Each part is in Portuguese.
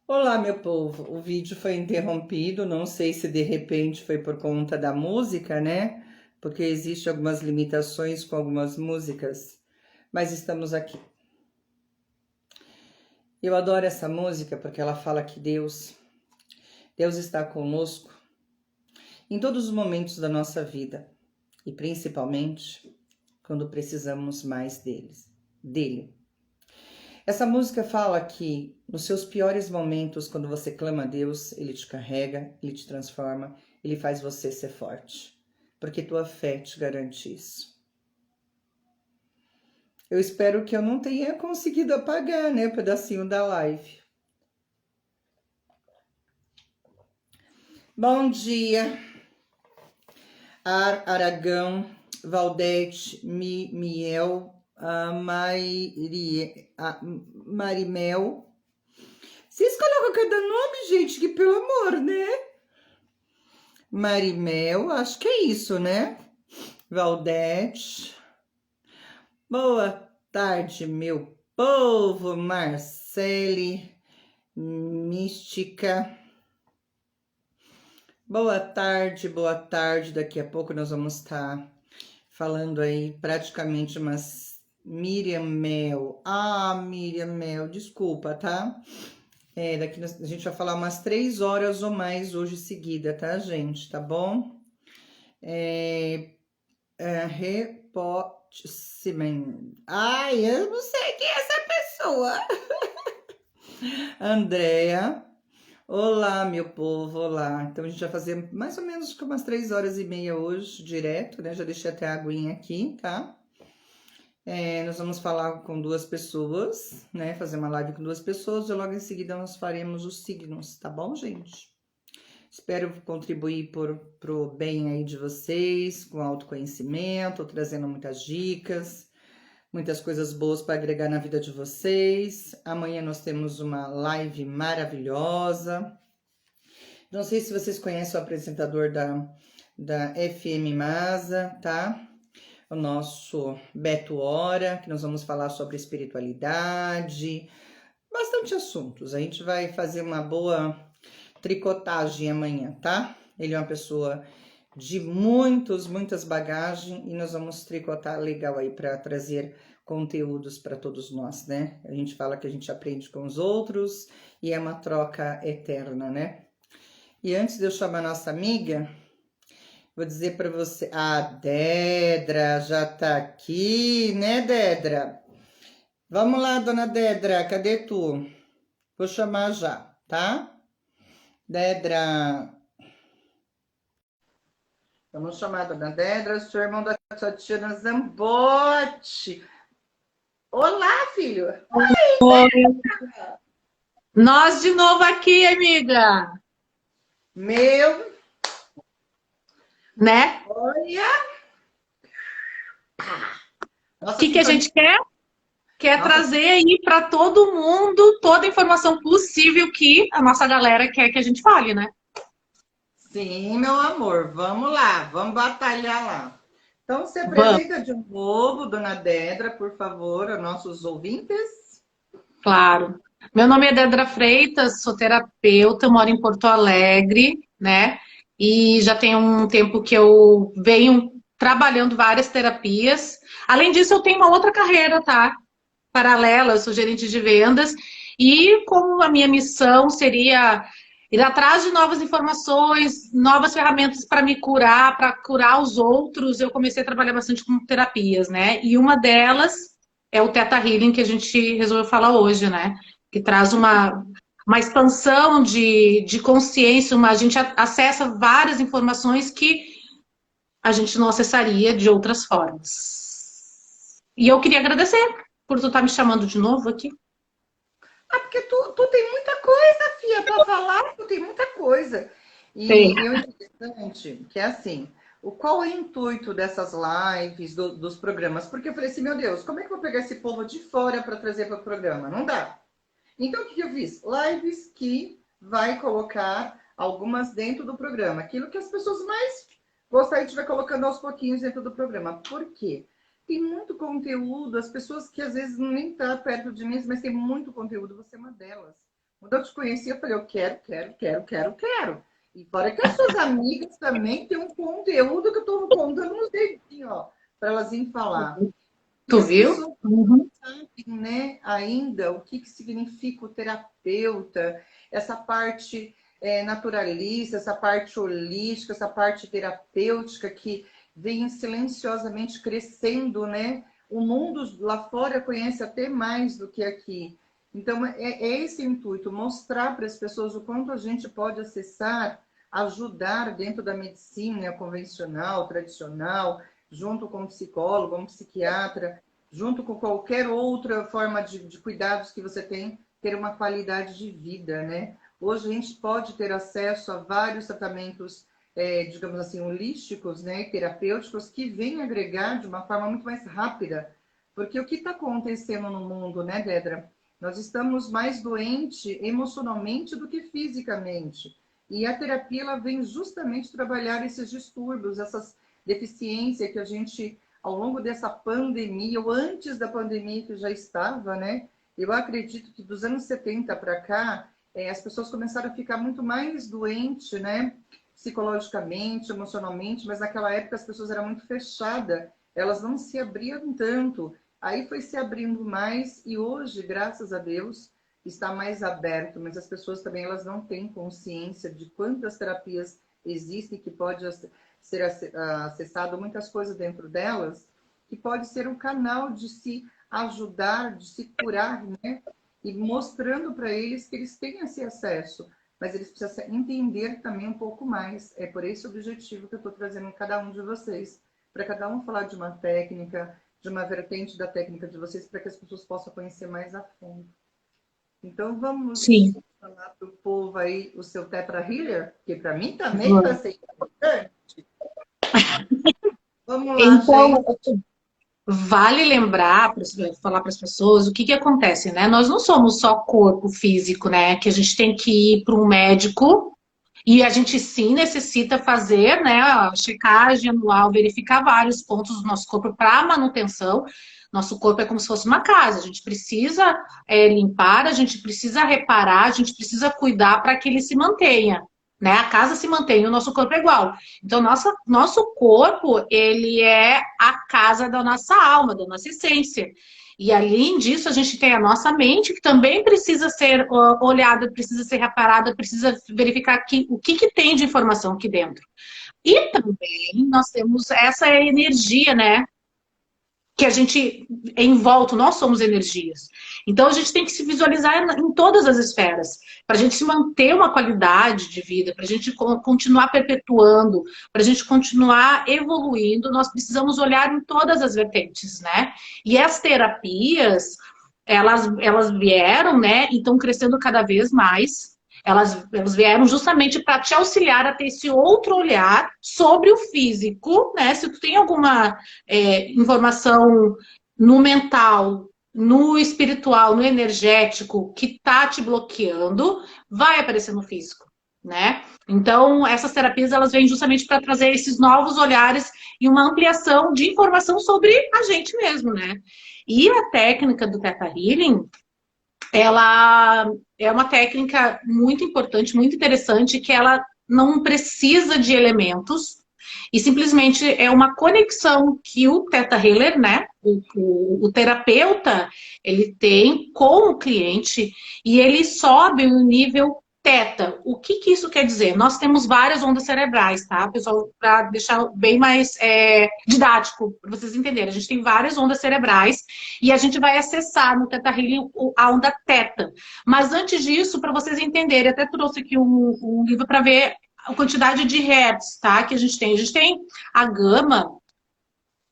Olá, meu povo. O vídeo foi interrompido, não sei se de repente foi por conta da música, né? Porque existem algumas limitações com algumas músicas, mas estamos aqui. Eu adoro essa música porque ela fala que Deus está conosco em todos os momentos da nossa vida e principalmente quando precisamos mais dele. Essa música fala que nos seus piores momentos, quando você clama a Deus, Ele te carrega, Ele te transforma, Ele faz você ser forte, porque tua fé te garante isso. Eu espero que eu não tenha conseguido apagar, né, um pedacinho da live. Bom dia, Aragão, Valdete, Miel, Marimel. Vocês colocam cada nome, gente, que pelo amor, né? Marimel, acho que é isso, né? Valdete. Boa tarde, meu povo. Marcele, Mística. Boa tarde, boa tarde. Daqui a pouco nós vamos estar falando aí praticamente umas Miriam Mel. Miriam Mel, desculpa, tá? Daqui a gente vai falar umas 3 horas ou mais hoje seguida, tá, gente? Tá bom? Repotman. Ai, eu não sei quem é essa pessoa. Andréa. Olá, meu povo, olá. Então a gente vai fazer mais ou menos umas 3 horas e meia hoje, direto, né? Já deixei até a aguinha aqui, tá? Nós vamos falar com 2 pessoas, né? Fazer uma live com 2 pessoas e logo em seguida nós faremos os signos, tá bom, gente? Espero contribuir pro bem aí de vocês, com autoconhecimento, trazendo muitas dicas, muitas coisas boas para agregar na vida de vocês. Amanhã nós temos uma live maravilhosa. Não sei se vocês conhecem o apresentador da FM Masa, tá? O nosso Beto Hora, que nós vamos falar sobre espiritualidade, bastante assuntos. A gente vai fazer uma boa tricotagem amanhã, tá? Ele é uma pessoa de muitas bagagens e nós vamos tricotar legal aí para trazer conteúdos para todos nós, né? A gente fala que a gente aprende com os outros e é uma troca eterna, né? E antes de eu chamar a nossa amiga, vou dizer para você, a Dedra já tá aqui, né, Dedra? Vamos lá, dona Dedra, cadê tu? Vou chamar já, tá? Dedra. Vamos chamar a dona Dedra, seu irmão da Tatiana Zambotti. Olá, filho. Oi. Nós de novo aqui, amiga. Meu, Né? olha. O Nossa que a sintonia. gente quer? Quer Nossa, trazer aí para todo mundo toda a informação possível que a nossa galera quer que a gente fale, né? sim, meu amor. Vamos lá, vamos batalhar lá. Então, se Vamos, apresenta de novo, dona Dedra, por favor, aos nossos ouvintes. claro. Meu nome é Dedra Freitas, sou terapeuta, moro em Porto Alegre, né? E já tem um tempo que eu venho trabalhando várias terapias. Além disso, eu tenho uma outra carreira, tá? Paralela, eu sou gerente de vendas, e como a minha missão seria ir atrás de novas informações, novas ferramentas para curar os outros, eu comecei a trabalhar bastante com terapias, né? E uma delas é o Theta Healing, que a gente resolveu falar hoje, né? Que traz uma expansão de consciência, a gente acessa várias informações que a gente não acessaria de outras formas. E eu queria agradecer por tu estar me chamando de novo aqui. Porque tu tem muita coisa, Fia, para falar, tu tem muita coisa. Tem. E o interessante que é assim, qual é o intuito dessas lives, dos programas? Porque eu falei assim, meu Deus, como é que eu vou pegar esse povo de fora para trazer para o programa? Não dá. Então, o que eu fiz? Lives que vai colocar algumas dentro do programa. Aquilo que as pessoas mais gostam, a gente vai colocando aos pouquinhos dentro do programa. Por quê? Tem muito conteúdo, as pessoas que às vezes nem tá perto de mim, mas tem muito conteúdo, você é uma delas. Quando eu te conheci, eu falei, eu quero, quero, quero, quero, quero. E fora que as suas amigas também têm um conteúdo que eu estou contando nos dedinhos, ó, para elas irem falar. E Tu as viu? pessoas Uhum. sabem, né, ainda o que significa o terapeuta, essa parte naturalista, essa parte holística, essa parte terapêutica que vem silenciosamente crescendo, né? O mundo lá fora conhece até mais do que aqui. Então, é esse o intuito, mostrar para as pessoas o quanto a gente pode acessar, ajudar dentro da medicina convencional, tradicional, junto com um psicólogo, um psiquiatra, junto com qualquer outra forma de cuidados que você tem, ter uma qualidade de vida, né? Hoje a gente pode ter acesso a vários tratamentos, digamos assim, holísticos, né, terapêuticos, que vêm agregar de uma forma muito mais rápida. Porque o que está acontecendo no mundo, né, Dedra? Nós estamos mais doentes emocionalmente do que fisicamente. E a terapia ela vem justamente trabalhar esses distúrbios, essas deficiências que a gente ao longo dessa pandemia, ou antes da pandemia que já estava, né? Eu acredito que dos anos 70 para cá, as pessoas começaram a ficar muito mais doentes, né? Psicologicamente, emocionalmente, mas naquela época as pessoas eram muito fechadas, elas não se abriam tanto. Aí foi se abrindo mais e hoje, graças a Deus, está mais aberto, mas as pessoas também elas não têm consciência de quantas terapias existem que pode ser acessado muitas coisas dentro delas, que pode ser um canal de se ajudar, de se curar, né? E mostrando para eles que eles têm esse acesso, mas eles precisam entender também um pouco mais. É por esse objetivo que eu estou trazendo em cada um de vocês, para cada um falar de uma técnica, de uma vertente da técnica de vocês, para que as pessoas possam conhecer mais a fundo. Então vamos Sim. falar para o povo aí o seu Tetra Healer, que para mim também vai ser importante. Vamos lá, Então, gente. vale lembrar, falar para as pessoas o que que acontece, né? Nós não somos só corpo físico, né? Que a gente tem que ir para um médico e a gente sim necessita fazer, né, a checagem anual, verificar vários pontos do nosso corpo para manutenção. Nosso corpo é como se fosse uma casa, a gente precisa limpar, a gente precisa reparar, a gente precisa cuidar para que ele se mantenha. Né? A casa se mantém, o nosso corpo é igual. Então, nosso corpo, ele é a casa da nossa alma, da nossa essência. E além disso, a gente tem a nossa mente, que também precisa ser olhada, precisa ser reparada, precisa verificar o que, que tem de informação aqui dentro. E também nós temos essa energia, né? Que a gente é envolto, nós somos energias. Então a gente tem que se visualizar em todas as esferas, para a gente se manter uma qualidade de vida, para a gente continuar perpetuando, para a gente continuar evoluindo, nós precisamos olhar em todas as vertentes, né? E as terapias, elas vieram, né? E estão crescendo cada vez mais. Elas vieram justamente para te auxiliar a ter esse outro olhar sobre o físico, né? Se tu tem alguma informação no mental, no espiritual, no energético que tá te bloqueando, vai aparecer no físico, né? Então, essas terapias elas vêm justamente para trazer esses novos olhares e uma ampliação de informação sobre a gente mesmo, né? E a técnica do Theta Healing, ela é uma técnica muito importante, muito interessante, que ela não precisa de elementos e simplesmente é uma conexão que o Theta Healer, né, o terapeuta, ele tem com o cliente e ele sobe o nível Theta. O que que isso quer dizer? Nós temos várias ondas cerebrais, tá, pessoal? Para deixar bem mais didático, para vocês entenderem. A gente tem várias ondas cerebrais e a gente vai acessar no Theta Healing a onda Theta. Mas antes disso, para vocês entenderem, até trouxe aqui um livro para ver a quantidade de hertz, tá? Que a gente tem. A gente tem a gama,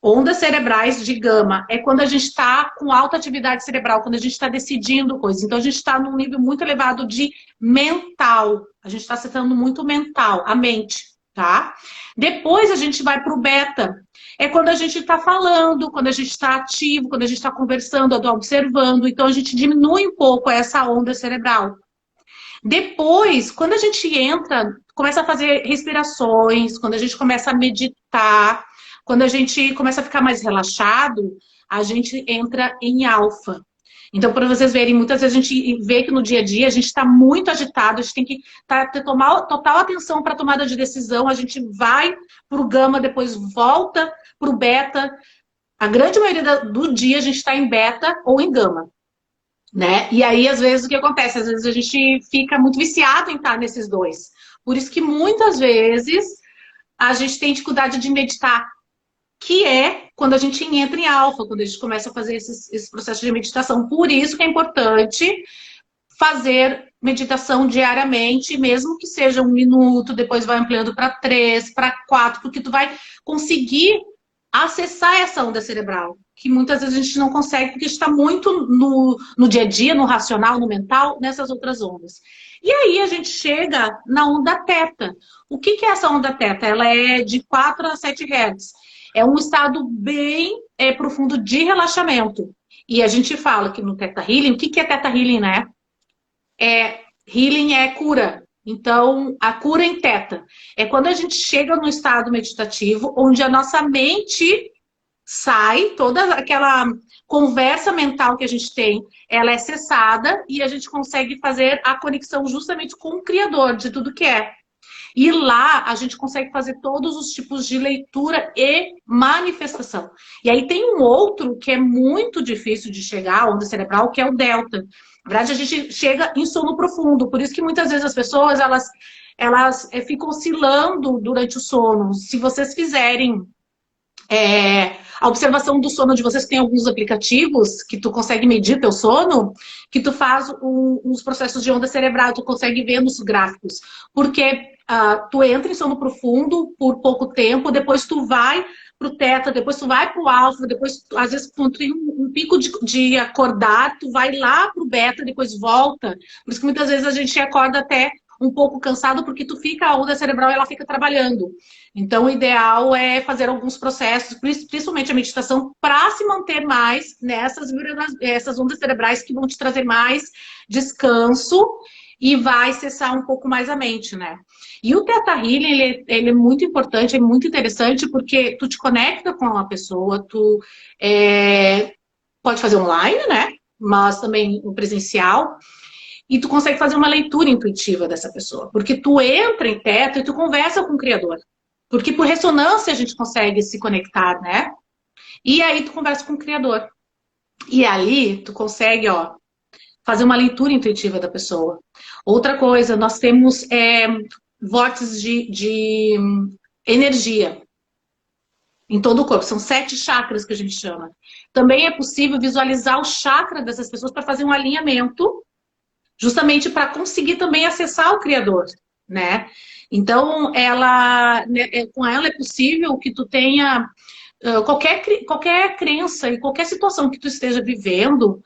ondas cerebrais de gama. É quando a gente está com alta atividade cerebral, quando a gente está decidindo coisas. Então, a gente está num nível muito elevado de mental. A gente está acessando muito mental, a mente, tá? Depois a gente vai para o beta. É quando a gente está falando, quando a gente está ativo, quando a gente está conversando, observando. Então, a gente diminui um pouco essa onda cerebral. Depois, quando a gente entra, começa a fazer respirações, quando a gente começa a meditar, quando a gente começa a ficar mais relaxado, a gente entra em alfa. Então, para vocês verem, muitas vezes a gente vê que no dia a dia a gente está muito agitado, a gente tem que tomar total atenção para a tomada de decisão, a gente vai para o gama, depois volta para o beta. A grande maioria do dia a gente está em beta ou em gama, né? E aí, às vezes, o que acontece? Às vezes a gente fica muito viciado em estar nesses dois. Por isso que muitas vezes a gente tem dificuldade de meditar, que é quando a gente entra em alfa, quando a gente começa a fazer esses processos de meditação. Por isso que é importante fazer meditação diariamente, mesmo que seja 1 minuto, depois vai ampliando para 3, para 4, porque tu vai conseguir acessar essa onda cerebral, que muitas vezes a gente não consegue, porque está muito no dia a dia, no racional, no mental, nessas outras ondas. E aí a gente chega na onda teta. O que é essa onda teta? Ela é de 4 a 7 Hz. É um estado bem profundo de relaxamento. E a gente fala que no Theta Healing, o que é Theta Healing, né? Healing é cura. Então, a cura em teta é quando a gente chega no estado meditativo, onde a nossa mente sai, toda aquela conversa mental que a gente tem, ela é cessada e a gente consegue fazer a conexão justamente com o Criador de tudo que é. E lá a gente consegue fazer todos os tipos de leitura e manifestação. E aí tem um outro que é muito difícil de chegar, a onda cerebral, que é o delta. Na verdade, a gente chega em sono profundo. Por isso que muitas vezes as pessoas, elas ficam oscilando durante o sono. Se vocês fizerem a observação do sono de vocês, tem alguns aplicativos que tu consegue medir teu sono, que tu faz uns processos de onda cerebral, tu consegue ver nos gráficos. Porque tu entra em sono profundo por pouco tempo, depois tu vai pro teta, depois tu vai pro alfa, depois, às vezes, quando tu tem um pico de acordar, tu vai lá pro beta, depois volta. Por isso que muitas vezes a gente acorda até um pouco cansado, porque tu fica, a onda cerebral, ela fica trabalhando. Então, o ideal é fazer alguns processos, principalmente a meditação, para se manter mais essas ondas cerebrais que vão te trazer mais descanso e vai cessar um pouco mais a mente, né? E o Theta Healing, ele é muito importante, é muito interessante, porque tu te conecta com a pessoa, tu pode fazer online, né? Mas também no presencial. E tu consegue fazer uma leitura intuitiva dessa pessoa. Porque tu entra em Theta e tu conversa com o Criador. Porque por ressonância a gente consegue se conectar, né? E aí tu conversa com o Criador. E ali tu consegue, fazer uma leitura intuitiva da pessoa. Outra coisa, nós temos vórtices de energia em todo o corpo. São 7 chakras que a gente chama. Também é possível visualizar o chakra dessas pessoas para fazer um alinhamento, justamente para conseguir também acessar o Criador, né? Então, com ela é possível que tu tenha qualquer crença e qualquer situação que tu esteja vivendo,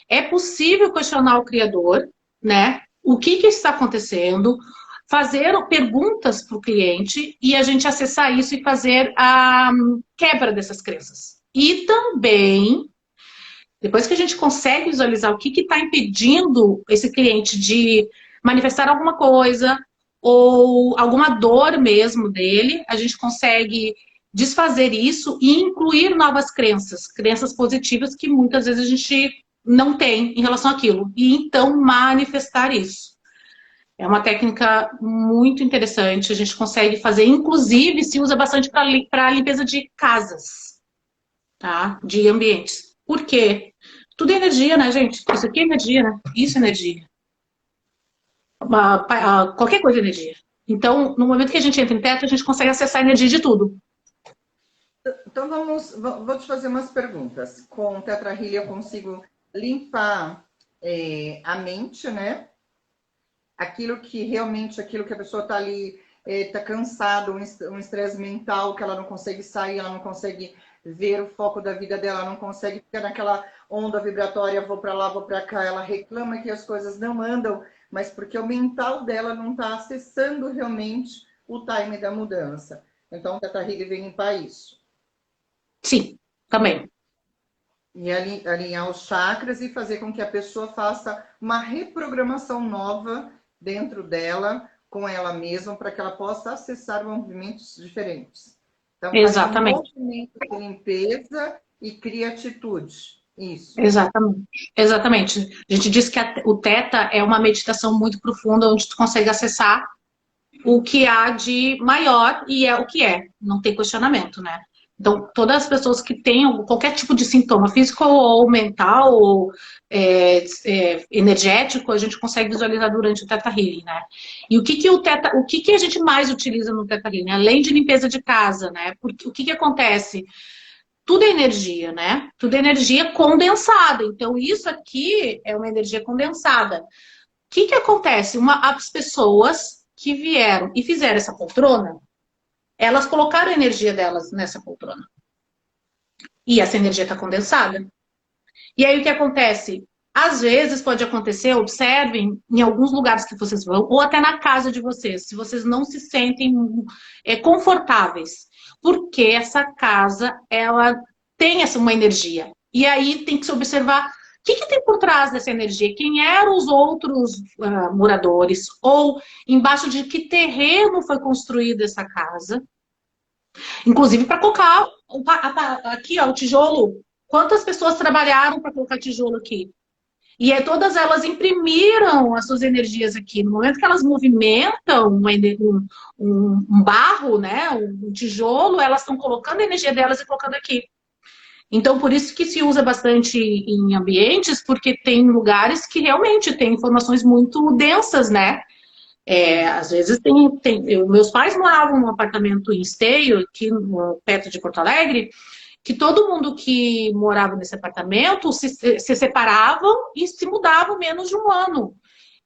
é possível questionar o Criador, né? O que está acontecendo, fazer perguntas para o cliente e a gente acessar isso e fazer a quebra dessas crenças. E também, depois que a gente consegue visualizar o que está impedindo esse cliente de manifestar alguma coisa ou alguma dor mesmo dele, a gente consegue desfazer isso e incluir novas crenças positivas que muitas vezes a gente não tem em relação àquilo. E então manifestar isso. É uma técnica muito interessante, a gente consegue fazer, inclusive se usa bastante para limpeza de casas, tá? De ambientes. Por quê? Tudo é energia, né, gente? Isso aqui é energia, né? Isso é energia. Qualquer coisa é energia. Então, no momento que a gente entra em Theta, a gente consegue acessar a energia de tudo. Então vou te fazer umas perguntas. Com o Theta Healing eu consigo limpar a mente, né? Aquilo que a pessoa está ali, está cansado, um estresse mental, que ela não consegue sair, ela não consegue ver o foco da vida dela, não consegue ficar naquela onda vibratória, vou para lá, vou para cá, ela reclama que as coisas não andam, mas porque o mental dela não está acessando realmente o time da mudança. Então o Theta Healing vem limpar isso. Sim, também. E alinhar os chakras e fazer com que a pessoa faça uma reprogramação nova dentro dela, com ela mesma, para que ela possa acessar movimentos diferentes. Então, exatamente. Faz um movimento de limpeza e cria atitude. Isso. Exatamente. Exatamente. A gente diz que o Teta é uma meditação muito profunda, onde tu consegue acessar o que há de maior e é o que é, não tem questionamento, né? Então, todas as pessoas que têm qualquer tipo de sintoma físico ou mental ou energético, a gente consegue visualizar durante o Theta Healing, né? E o que que a gente mais utiliza no Theta Healing? Além de limpeza de casa, né? Porque, o que que acontece? Tudo é energia, né? Tudo é energia condensada. Então, isso aqui é uma energia condensada. O que que acontece? As pessoas que vieram e fizeram essa poltrona, elas colocaram a energia delas nessa poltrona. E essa energia está condensada. E aí o que acontece? Às vezes pode acontecer, observem, em alguns lugares que vocês vão, ou até na casa de vocês, se vocês não se sentem confortáveis. Porque essa casa, ela tem uma energia. E aí tem que se observar o que tem por trás dessa energia? Quem eram os outros moradores? Ou embaixo de que terreno foi construída essa casa? Inclusive para colocar aqui, ó, o tijolo. Quantas pessoas trabalharam para colocar tijolo aqui? E aí todas elas imprimiram as suas energias aqui. No momento que elas movimentam um barro, né, um tijolo, elas estão colocando a energia delas e colocando aqui. Então, por isso que se usa bastante em ambientes, porque tem lugares que realmente tem informações muito densas, né? Às vezes meus pais moravam num apartamento em Esteio, aqui perto de Porto Alegre, que todo mundo que morava nesse apartamento se separavam e se mudavam menos de um ano.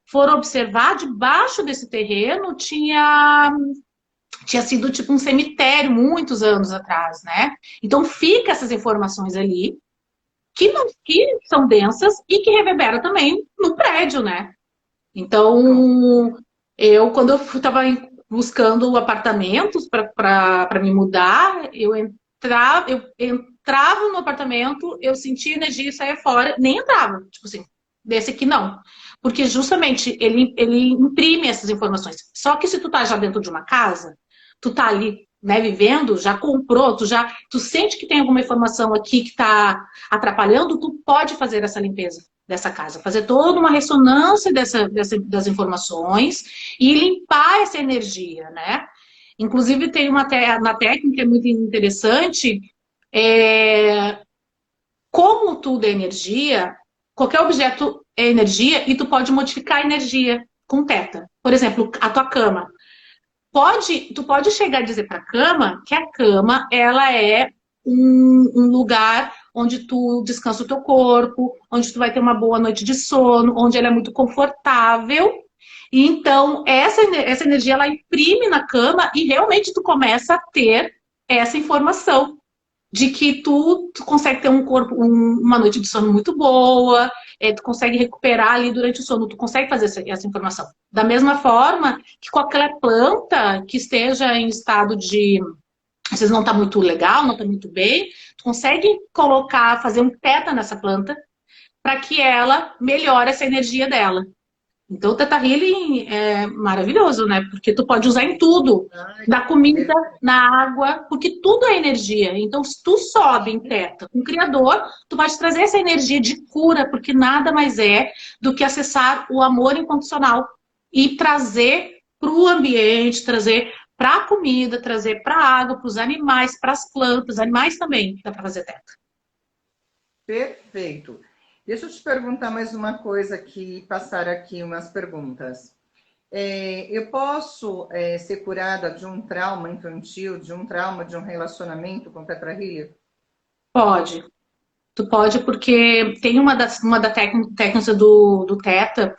Foram observar, debaixo desse terreno tinha sido tipo um cemitério muitos anos atrás, né? Então fica essas informações ali, que são densas e que reverberam também no prédio, né? Então, quando eu estava buscando apartamentos para me mudar, eu entrava no apartamento, eu sentia energia e saía fora, nem entrava. Tipo assim, desse aqui não. Porque justamente ele imprime essas informações. Só que se tu tá já dentro de uma casa, tu tá ali, né, vivendo, já comprou, tu sente que tem alguma informação aqui que tá atrapalhando, tu pode fazer essa limpeza dessa casa, fazer toda uma ressonância das informações e limpar essa energia, né? Inclusive tem uma técnica muito interessante, é, como tudo é energia, qualquer objeto é energia e tu pode modificar a energia com teta. Por exemplo, a tua cama. Tu pode chegar a dizer para a cama que a cama ela é um lugar onde tu descansa o teu corpo, onde tu vai ter uma boa noite de sono, onde ela é muito confortável. E então, essa energia, ela imprime na cama e realmente tu começa a ter essa informação de que tu consegue ter uma noite de sono muito boa, tu consegue recuperar ali durante o sono, tu consegue fazer essa informação. Da mesma forma que qualquer planta que esteja em estado de, às vezes não está muito legal, não está muito bem, tu consegue fazer um teta nessa planta para que ela melhore essa energia dela. Então o Theta Healing é maravilhoso, né? Porque tu pode usar em tudo. Na comida, na água, porque tudo é energia. Então, se tu sobe em Theta com o Criador, tu vai te trazer essa energia de cura, porque nada mais é do que acessar o amor incondicional e trazer para o ambiente, trazer para a comida, trazer para a água, para os animais, para as plantas, animais também dá para fazer Theta. Perfeito. Deixa eu te perguntar mais uma coisa aqui, passar aqui umas perguntas. Eu posso ser curada de um trauma infantil, de um trauma de um relacionamento com Theta Healing? Pode. Tu pode, porque tem uma da técnica do Theta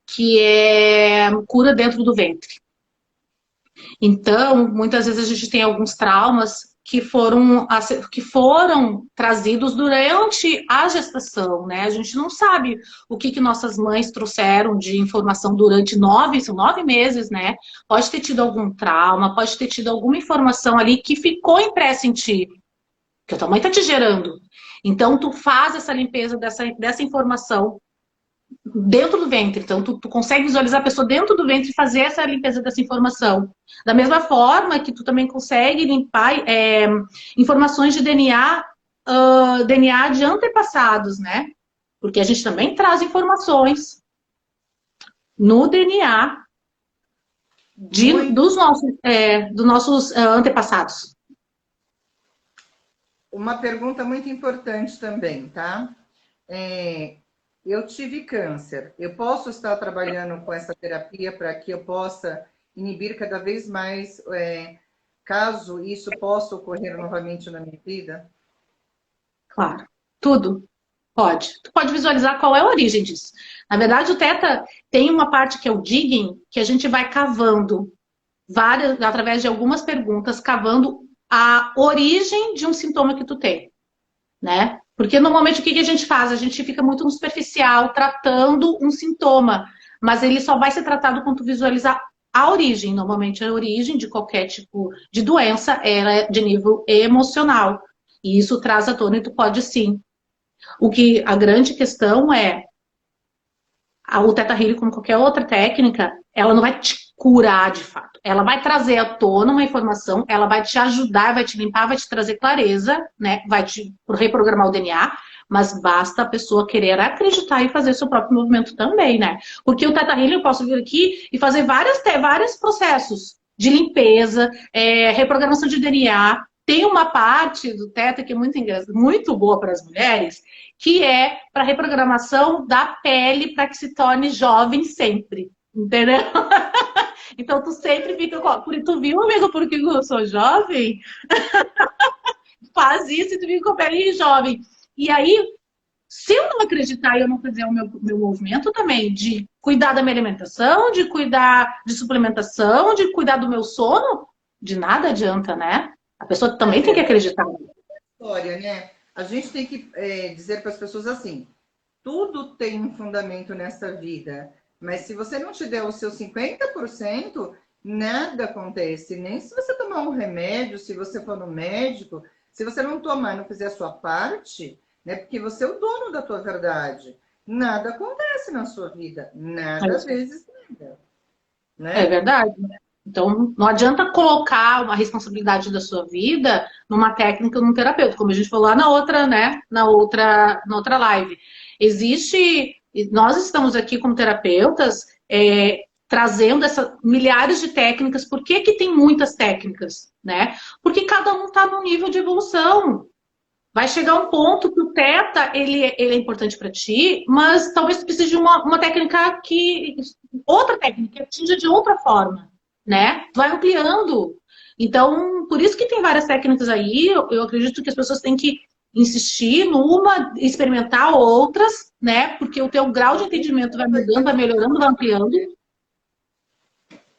que é cura dentro do ventre. Então, muitas vezes a gente tem alguns traumas que foram trazidos durante a gestação, né? A gente não sabe o que nossas mães trouxeram de informação durante são 9 meses, né? Pode ter tido algum trauma, pode ter tido alguma informação ali que ficou impressa em ti, que a tua mãe tá te gerando. Então, tu faz essa limpeza dessa informação dentro do ventre. Então, tu consegue visualizar a pessoa dentro do ventre e fazer essa limpeza dessa informação. Da mesma forma que tu também consegue limpar informações de DNA DNA de antepassados, né? Porque a gente também traz informações no DNA dos nossos antepassados. Uma pergunta muito importante também, tá? Eu tive câncer. Eu posso estar trabalhando com essa terapia para que eu possa inibir cada vez mais, caso isso possa ocorrer novamente na minha vida? Claro, tudo. Pode. Tu pode visualizar qual é a origem disso. Na verdade, o Teta tem uma parte que é o digging, que a gente vai cavando através de algumas perguntas, cavando a origem de um sintoma que tu tem, né? Porque normalmente o que a gente faz? A gente fica muito no superficial, tratando um sintoma, mas ele só vai ser tratado quando tu visualizar a origem. Normalmente a origem de qualquer tipo de doença é de nível emocional. E isso traz à tona e tu pode sim. O que a grande questão é o Theta Healing, como qualquer outra técnica, ela não vai te curar de fato. Ela vai trazer à tona uma informação, ela vai te ajudar, vai te limpar, vai te trazer clareza, né? Vai te reprogramar o DNA, mas basta a pessoa querer acreditar e fazer seu próprio movimento também, né? Porque o Theta Healing eu posso vir aqui e fazer vários processos de limpeza, reprogramação de DNA. Tem uma parte do Theta que é muito boa para as mulheres, que é para reprogramação da pele para que se torne jovem sempre, entendeu? Então tu sempre fica tu viu, amigo, porque eu sou jovem? Faz isso e tu fica com a pele jovem. E aí, se eu não acreditar e eu não fizer o meu movimento também de cuidar da minha alimentação, de cuidar de suplementação, de cuidar do meu sono, de nada adianta, né? A pessoa também tem que acreditar. História, né? A gente tem que dizer para as pessoas assim: tudo tem um fundamento nessa vida, mas se você não te der o seu 50%, nada acontece. Nem se você tomar um remédio, se você for no médico, se você não tomar e não fizer a sua parte, né? Porque você é o dono da tua verdade. Nada acontece na sua vida. Nada, às vezes, nada. Né? É verdade. Então, não adianta colocar uma responsabilidade da sua vida numa técnica, num terapeuta, como a gente falou lá na outra, né? Na outra live. Nós estamos aqui como terapeutas, trazendo milhares de técnicas. Por que tem muitas técnicas, né? Porque cada um está num nível de evolução. Vai chegar um ponto que o Theta, ele é importante para ti, mas talvez tu precise de uma técnica outra técnica que atinja de outra forma, né? Tu vai ampliando. Então, por isso que tem várias técnicas aí, eu acredito que as pessoas têm que insistir numa, experimentar outras, né? Porque o teu grau de entendimento vai mudando, vai melhorando, vai ampliando.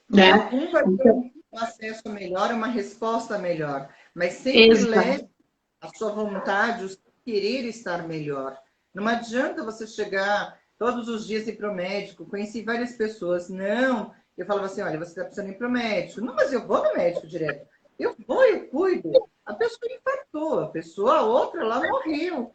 Né? Um vai ter um acesso melhor, uma resposta melhor. Mas sempre leve a sua vontade, o seu querer estar melhor. Não adianta você chegar todos os dias e ir para o médico. Conheci várias pessoas. Não, eu falava assim, olha, você está precisando ir para o médico. Não, mas eu vou no médico direto. Eu vou, eu cuido. A pessoa infartou, a outra, ela morreu.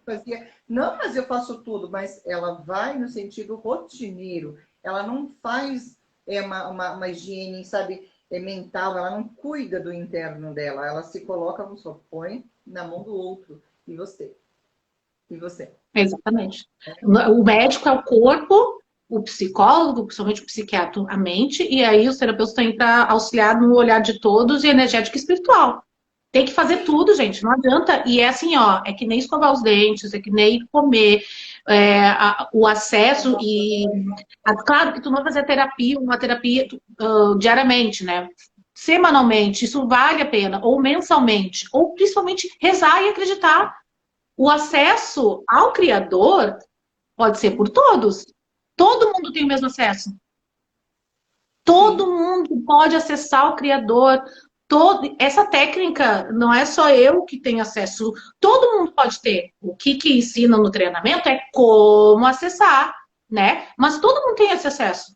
Não, mas eu faço tudo. Mas ela vai no sentido rotineiro. Ela não faz uma higiene, sabe, mental. Ela não cuida do interno dela. Ela se coloca, só põe na mão do outro. E você? E você? Exatamente. O médico é o corpo, o psicólogo, principalmente o psiquiatra, a mente, e aí os terapeutas têm para auxiliar no olhar de todos e energético e espiritual. Tem que fazer tudo, gente, não adianta. E é assim, ó, é que nem escovar os dentes, é que nem comer, o acesso e... Claro que tu não vai fazer uma terapia diariamente, né? Semanalmente, isso vale a pena, ou mensalmente, ou principalmente rezar e acreditar. O acesso ao Criador pode ser por todos. Todo mundo tem o mesmo acesso. Todo mundo pode acessar o Criador. Essa técnica não é só eu que tenho acesso. Todo mundo pode ter. O que ensina no treinamento é como acessar, né? Mas todo mundo tem esse acesso.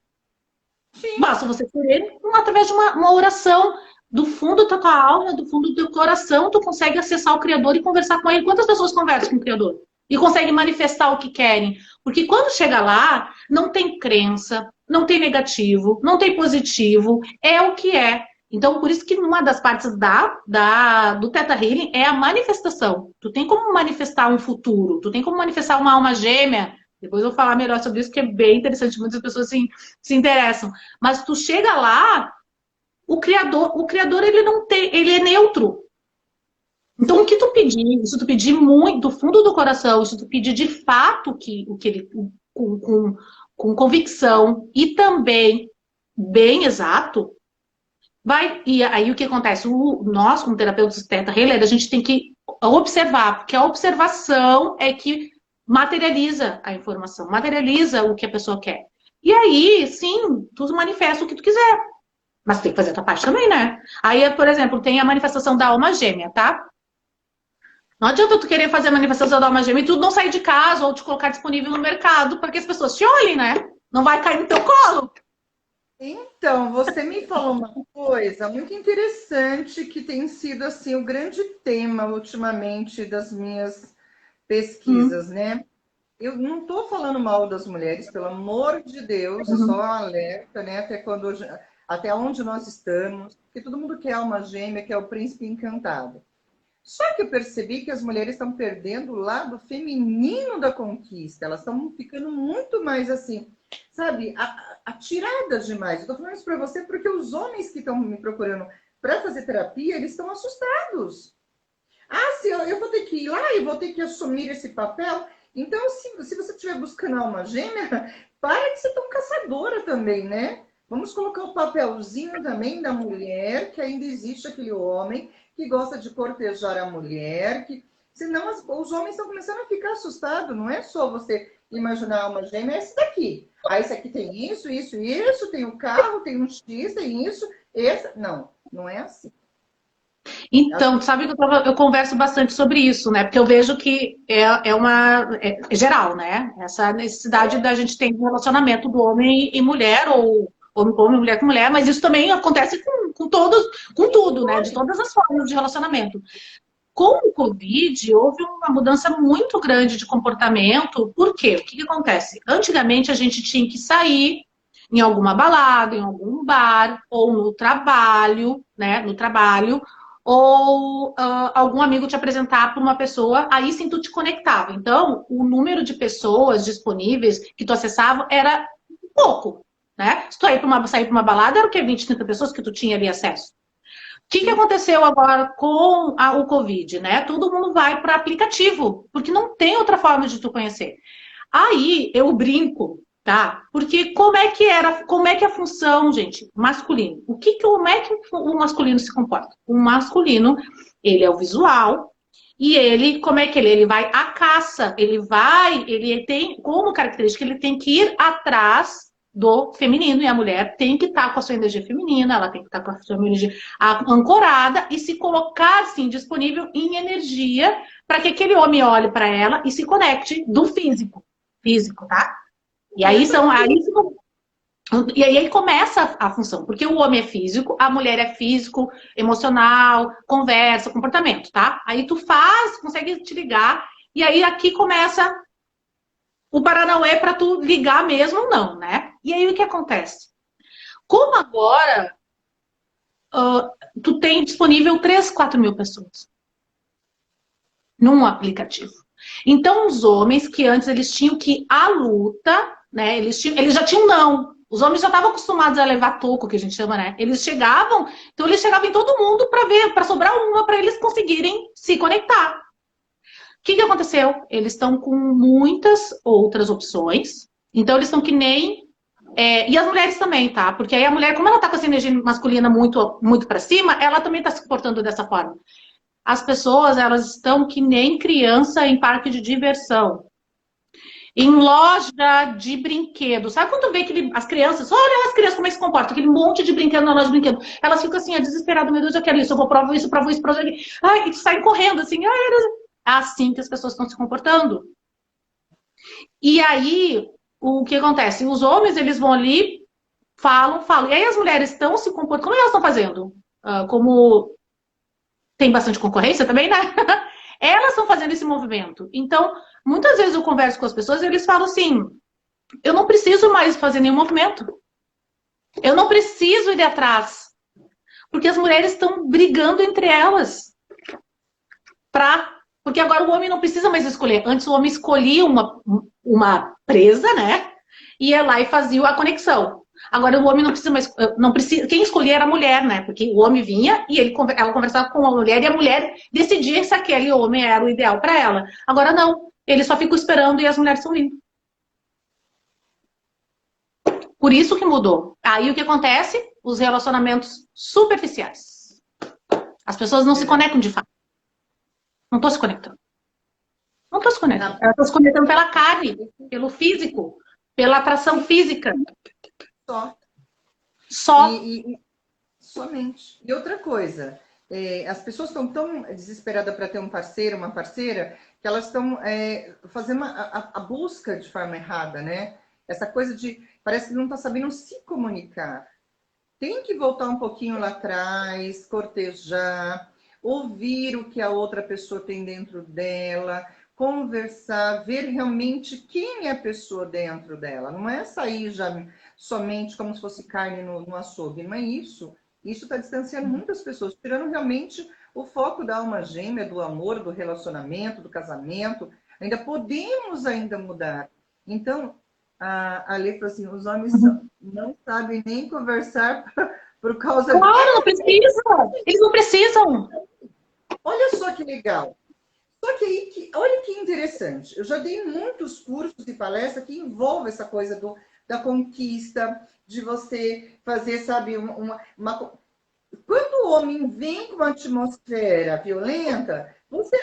Sim. Basta você querer através de uma oração do fundo da tua alma, do fundo do teu coração, tu consegue acessar o Criador e conversar com ele. Quantas pessoas conversam com o Criador? E conseguem manifestar o que querem? Porque quando chega lá, não tem crença, não tem negativo, não tem positivo, é o que é. Então, por isso que uma das partes do Theta Healing é a manifestação. Tu tem como manifestar um futuro, tu tem como manifestar uma alma gêmea. Depois eu vou falar melhor sobre isso, que é bem interessante, muitas pessoas se interessam. Mas tu chega lá, o criador ele não tem, ele é neutro. Então, o que tu pedir, se tu pedir muito do fundo do coração, se tu pedir de fato o que ele com convicção e também bem exato, vai. E aí o que acontece? Nós, como terapeutas Theta Healer, a gente tem que observar, porque a observação é que materializa a informação, materializa o que a pessoa quer. E aí, sim, tu manifesta o que tu quiser. Mas tem que fazer a tua parte também, né? Aí, por exemplo, tem a manifestação da alma gêmea, tá? Não adianta tu querer fazer a manifestação da alma gêmea e tu não sair de casa ou te colocar disponível no mercado para que as pessoas te olhem, né? Não vai cair no teu colo. Então, você me falou uma coisa muito interessante que tem sido assim o grande tema ultimamente das minhas pesquisas, né? Eu não estou falando mal das mulheres, pelo amor de Deus, é só um alerta, né? Até onde nós estamos, porque todo mundo quer alma gêmea, quer o príncipe encantado. Só que eu percebi que as mulheres estão perdendo o lado feminino da conquista, elas estão ficando muito mais assim, sabe, atiradas demais. Eu tô falando isso para você porque os homens que estão me procurando para fazer terapia, eles estão assustados. Ah, se eu vou ter que ir lá e vou ter que assumir esse papel. Então, se você estiver buscando alma gêmea, para de ser tão caçadora também, né? Vamos colocar o papelzinho também da mulher, que ainda existe aquele homem que gosta de cortejar a mulher, que senão os homens estão começando a ficar assustados. Não é só você imaginar a alma gêmea, é esse daqui. Ah, esse aqui tem isso, isso, isso, tem o carro, tem um X, tem isso, esse. Não, não é assim. Então, sabe que eu converso bastante sobre isso, né? Porque eu vejo que é geral, né? Essa necessidade da gente ter um relacionamento do homem e mulher, ou homem com homem, mulher com mulher, mas isso também acontece com todos, com tudo, né? De todas as formas de relacionamento. Com o Covid, houve uma mudança muito grande de comportamento. Por quê? O que acontece? Antigamente, a gente tinha que sair em alguma balada, em algum bar, ou no trabalho, né? No trabalho, ou algum amigo te apresentar para uma pessoa, aí sim tu te conectava. Então, o número de pessoas disponíveis que tu acessava era pouco, né? Se tu sair para uma balada, era o quê? 20, 30 pessoas que tu tinha ali acesso. O que aconteceu agora com o Covid, né? Todo mundo vai para aplicativo, porque não tem outra forma de tu conhecer. Aí eu brinco, tá? Porque como é que é a função, gente, masculino? Como é que o masculino se comporta? O masculino, ele é o visual, e ele, como é que ele vai à caça, ele tem como característica, ele tem que ir atrás do feminino, e a mulher tem que estar com a sua energia feminina, ela tem que estar com a sua energia ancorada e se colocar, assim, disponível em energia para que aquele homem olhe para ela e se conecte do físico, tá? E aí e aí começa a função, porque o homem é físico, a mulher é físico, emocional, conversa, comportamento, tá? Aí tu consegue te ligar, e aí aqui começa o Paranauê para tu ligar mesmo ou não, né? E aí o que acontece? Como agora tu tem disponível 3, 4 mil pessoas num aplicativo. Então, os homens que antes eles tinham que ir à luta, né? Eles já tinham não. Os homens já estavam acostumados a levar toco, que a gente chama, né? Eles chegavam em todo mundo para ver, para sobrar uma, para eles conseguirem se conectar. O que aconteceu? Eles estão com muitas outras opções. Então, eles estão que nem. E as mulheres também, tá? Porque aí a mulher, como ela tá com essa energia masculina muito, muito para cima, ela também tá se comportando dessa forma. As pessoas, elas estão que nem criança em parque de diversão. Em loja de brinquedo. Sabe quando tu vê as crianças, olha as crianças como é que se comportam, aquele monte de brinquedo na loja de brinquedo. Elas ficam assim, desesperadas, meu Deus, eu quero isso, eu vou provar isso, provo isso, provo isso. Ai, e saem correndo, assim. É assim que as pessoas estão se comportando. E aí, o que acontece? Os homens, eles vão ali, falam. E aí as mulheres estão se comportando. Como elas estão fazendo? Como tem bastante concorrência também, né? Elas estão fazendo esse movimento. Então, muitas vezes eu converso com as pessoas e eles falam assim, eu não preciso mais fazer nenhum movimento. Eu não preciso ir atrás. Porque as mulheres estão brigando entre elas. Porque agora o homem não precisa mais escolher. Antes o homem escolhia uma presa, né? Ia lá e fazia a conexão. Agora o homem não precisa mais. Não precisa, quem escolhia era a mulher, né? Porque o homem vinha e ela conversava com a mulher e a mulher decidia se aquele homem era o ideal para ela. Agora não. Ele só fica esperando e as mulheres estão vindo. Por isso que mudou. Aí o que acontece? Os relacionamentos superficiais. As pessoas não se conectam de fato. Não estou se conectando. Não estou se conectando. Elas estão se conectando pela carne, pelo físico, pela atração física. Só. Somente. E outra coisa, as pessoas estão tão desesperadas para ter um parceiro, uma parceira, que elas estão fazendo a busca de forma errada, né? Essa coisa de, parece que não está sabendo se comunicar. Tem que voltar um pouquinho lá atrás, cortejar, ouvir o que a outra pessoa tem dentro dela, conversar, ver realmente quem é a pessoa dentro dela. Não é sair já somente como se fosse carne no açougue, não é isso. Isso está distanciando muitas pessoas, tirando realmente o foco da alma gêmea, do amor, do relacionamento, do casamento. Ainda podemos ainda mudar. Então, a Lê falou assim, os homens não sabem nem conversar por causa... Claro, não precisa. Eles não precisam. Olha só que legal. Só que aí, olha que interessante. Eu já dei muitos cursos e palestras que envolvem essa coisa da conquista, de você fazer, sabe, Quando o homem vem com uma atmosfera violenta,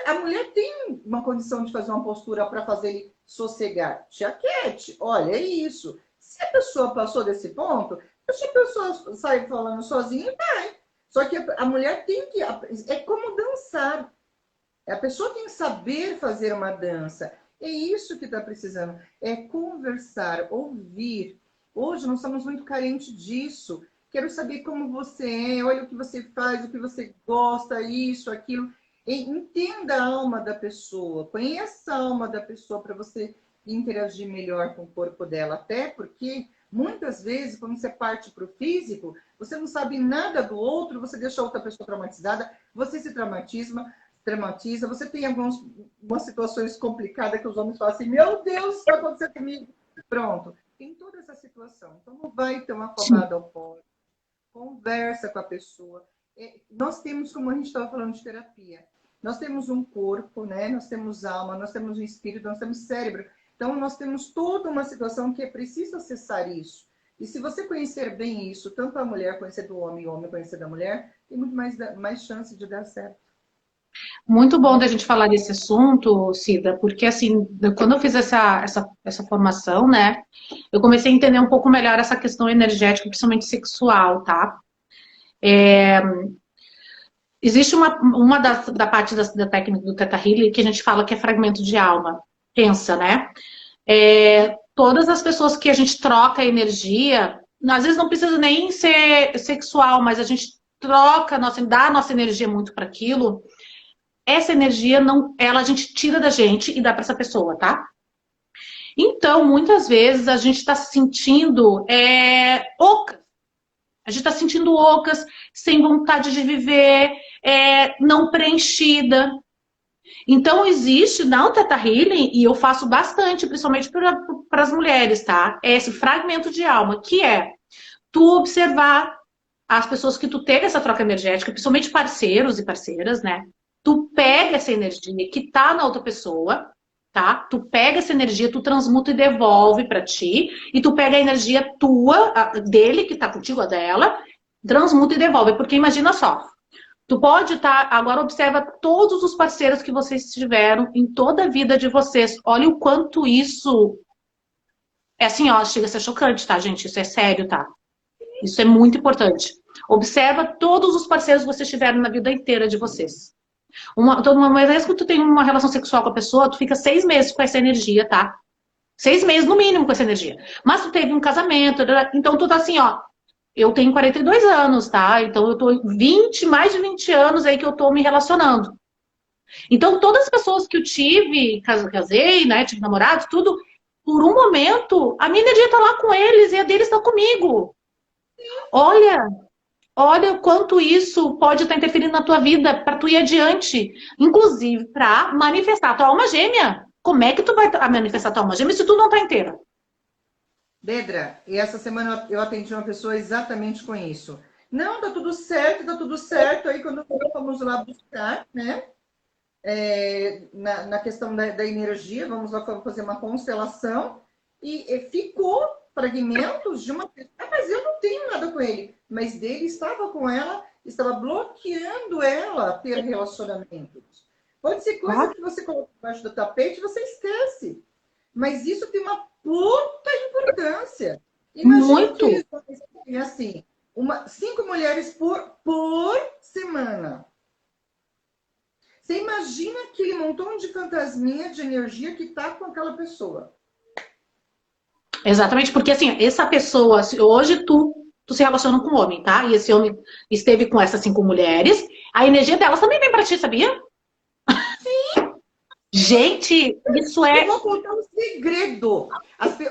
a mulher tem uma condição de fazer uma postura para fazer ele sossegar. Te aquiete, olha, é isso. Se a pessoa passou desse ponto, se a pessoa sai falando sozinha, vai. Só que a mulher tem que... É como dançar. A pessoa tem que saber fazer uma dança. É isso que está precisando. É conversar, ouvir. Hoje nós estamos muito carentes disso. Quero saber como você é, olha o que você faz, o que você gosta, isso, aquilo. Entenda a alma da pessoa, conheça a alma da pessoa para você interagir melhor com o corpo dela. Até porque, muitas vezes, quando você parte para o físico, você não sabe nada do outro, você deixa a outra pessoa traumatizada, você se traumatiza, você tem algumas situações complicadas que os homens falam assim, meu Deus, o que vai acontecer comigo? Pronto, tem toda essa situação. Então não vai ter uma pomada ao pó. Conversa com a pessoa. Nós temos, como a gente estava falando de terapia, nós temos um corpo, né? Nós temos alma, nós temos um espírito, nós temos cérebro. Então nós temos toda uma situação que é preciso acessar isso. E se você conhecer bem isso, tanto a mulher conhecer do homem e o homem conhecer da mulher, tem muito mais chance de dar certo. Muito bom da gente falar desse assunto, Cida, porque assim, quando eu fiz essa formação, né, eu comecei a entender um pouco melhor essa questão energética, principalmente sexual, tá? Existe uma da parte da técnica do Theta Healing que a gente fala que é fragmento de alma. Pensa, né? Todas as pessoas que a gente troca energia, às vezes não precisa nem ser sexual, mas a gente troca, dá a nossa energia muito para aquilo. Essa energia a gente tira da gente e dá para essa pessoa, tá? Então, muitas vezes a gente está se sentindo ocas. A gente está se sentindo ocas, sem vontade de viver, não preenchida. Então, existe na Theta Healing, e eu faço bastante, principalmente para as mulheres, tá? Esse fragmento de alma, que é tu observar as pessoas que tu teve essa troca energética, principalmente parceiros e parceiras, né? Tu pega essa energia que tá na outra pessoa, tá? Tu pega essa energia, tu transmuta e devolve pra ti, e tu pega a energia tua, dele, que tá contigo, a dela, transmuta e devolve. Porque imagina só, tu pode estar, agora observa todos os parceiros que vocês tiveram em toda a vida de vocês. Olha o quanto isso é assim, ó, chega a ser chocante, tá, gente? Isso é sério, tá? Isso é muito importante. Observa todos os parceiros que vocês tiveram na vida inteira de vocês. Uma vez que tu tem uma relação sexual com a pessoa, tu fica 6 meses com essa energia, tá? 6 meses no mínimo com essa energia. Mas tu teve um casamento, então tu tá assim, ó. Eu tenho 42 anos, tá? Então eu tô mais de 20 anos aí que eu tô me relacionando. Então todas as pessoas que eu tive, casei, né? Tive namorados, tudo, por um momento, a minha energia tá lá com eles e a deles tá comigo. Olha, olha o quanto isso pode estar interferindo na tua vida para tu ir adiante, inclusive para manifestar a tua alma gêmea. Como é que tu vai manifestar a tua alma gêmea se tu não tá inteira? Dedra, e essa semana eu atendi uma pessoa exatamente com isso. Não, tá tudo certo, tá tudo certo. Aí quando fomos lá buscar, né? Na questão da energia, vamos lá fazer uma constelação, e ficou fragmentos de uma pessoa. Ah, mas eu não tenho nada com ele. Mas dele estava com ela, estava bloqueando ela a ter relacionamentos. Pode ser coisa Ah, que você coloca embaixo do tapete e você esquece. Mas isso tem uma puta importância. Imagina muito. aqueles homens que têm assim, 5 mulheres por semana. Você imagina aquele montão de fantasminha de energia que tá com aquela pessoa. Exatamente, porque assim, essa pessoa, se hoje tu se relaciona com um homem, tá? E esse homem esteve com essas 5 mulheres, a energia delas também vem pra ti, sabia? Gente, isso Eu é. vou contar um segredo.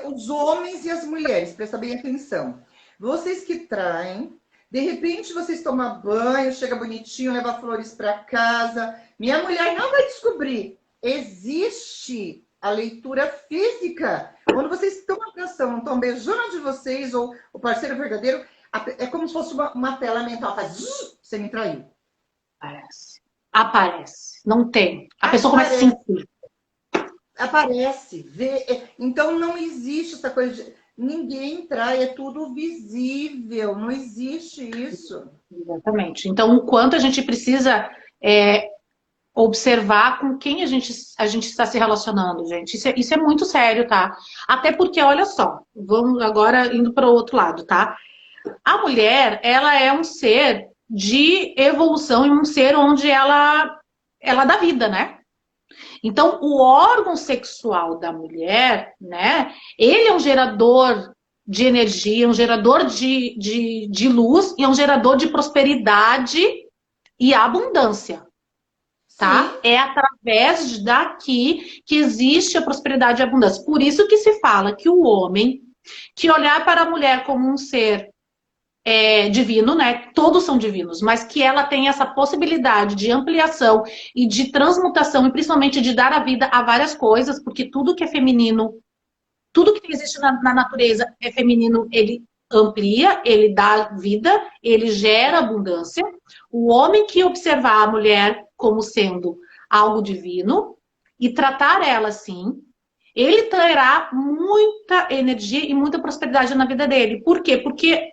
Os homens e as mulheres, presta bem atenção. Vocês que traem, de repente vocês tomam banho, chega bonitinho, leva flores para casa. Minha mulher não vai descobrir. Existe a leitura física. Quando vocês estão atenção, não estão beijando de vocês, ou o parceiro verdadeiro, é como se fosse uma tela mental. Faz, você me traiu. Aparece. Aparece. Não tem. A pessoa começa a Aparece. sentir. Aparece, vê. Então não existe essa coisa de ninguém trai, é tudo visível, não existe isso. Exatamente. Então, o quanto a gente precisa observar com quem a gente está se relacionando, gente. Isso é muito sério, tá? Até porque, olha só, vamos agora indo para o outro lado, tá? A mulher, ela é um ser de evolução e um ser onde ela dá vida, né? Então, o órgão sexual da mulher, né? Ele é um gerador de energia, um gerador de luz e é um gerador de prosperidade e abundância, Sim, tá? É através daqui que existe a prosperidade e a abundância. Por isso que se fala que o homem que olhar para a mulher como um ser divino, né? Todos são divinos, mas que ela tem essa possibilidade de ampliação e de transmutação, e principalmente de dar a vida a várias coisas, porque tudo que é feminino, tudo que existe na natureza é feminino, ele amplia, ele dá vida, ele gera abundância. O homem que observar a mulher como sendo algo divino e tratar ela assim, ele terá muita energia e muita prosperidade na vida dele. Por quê? Porque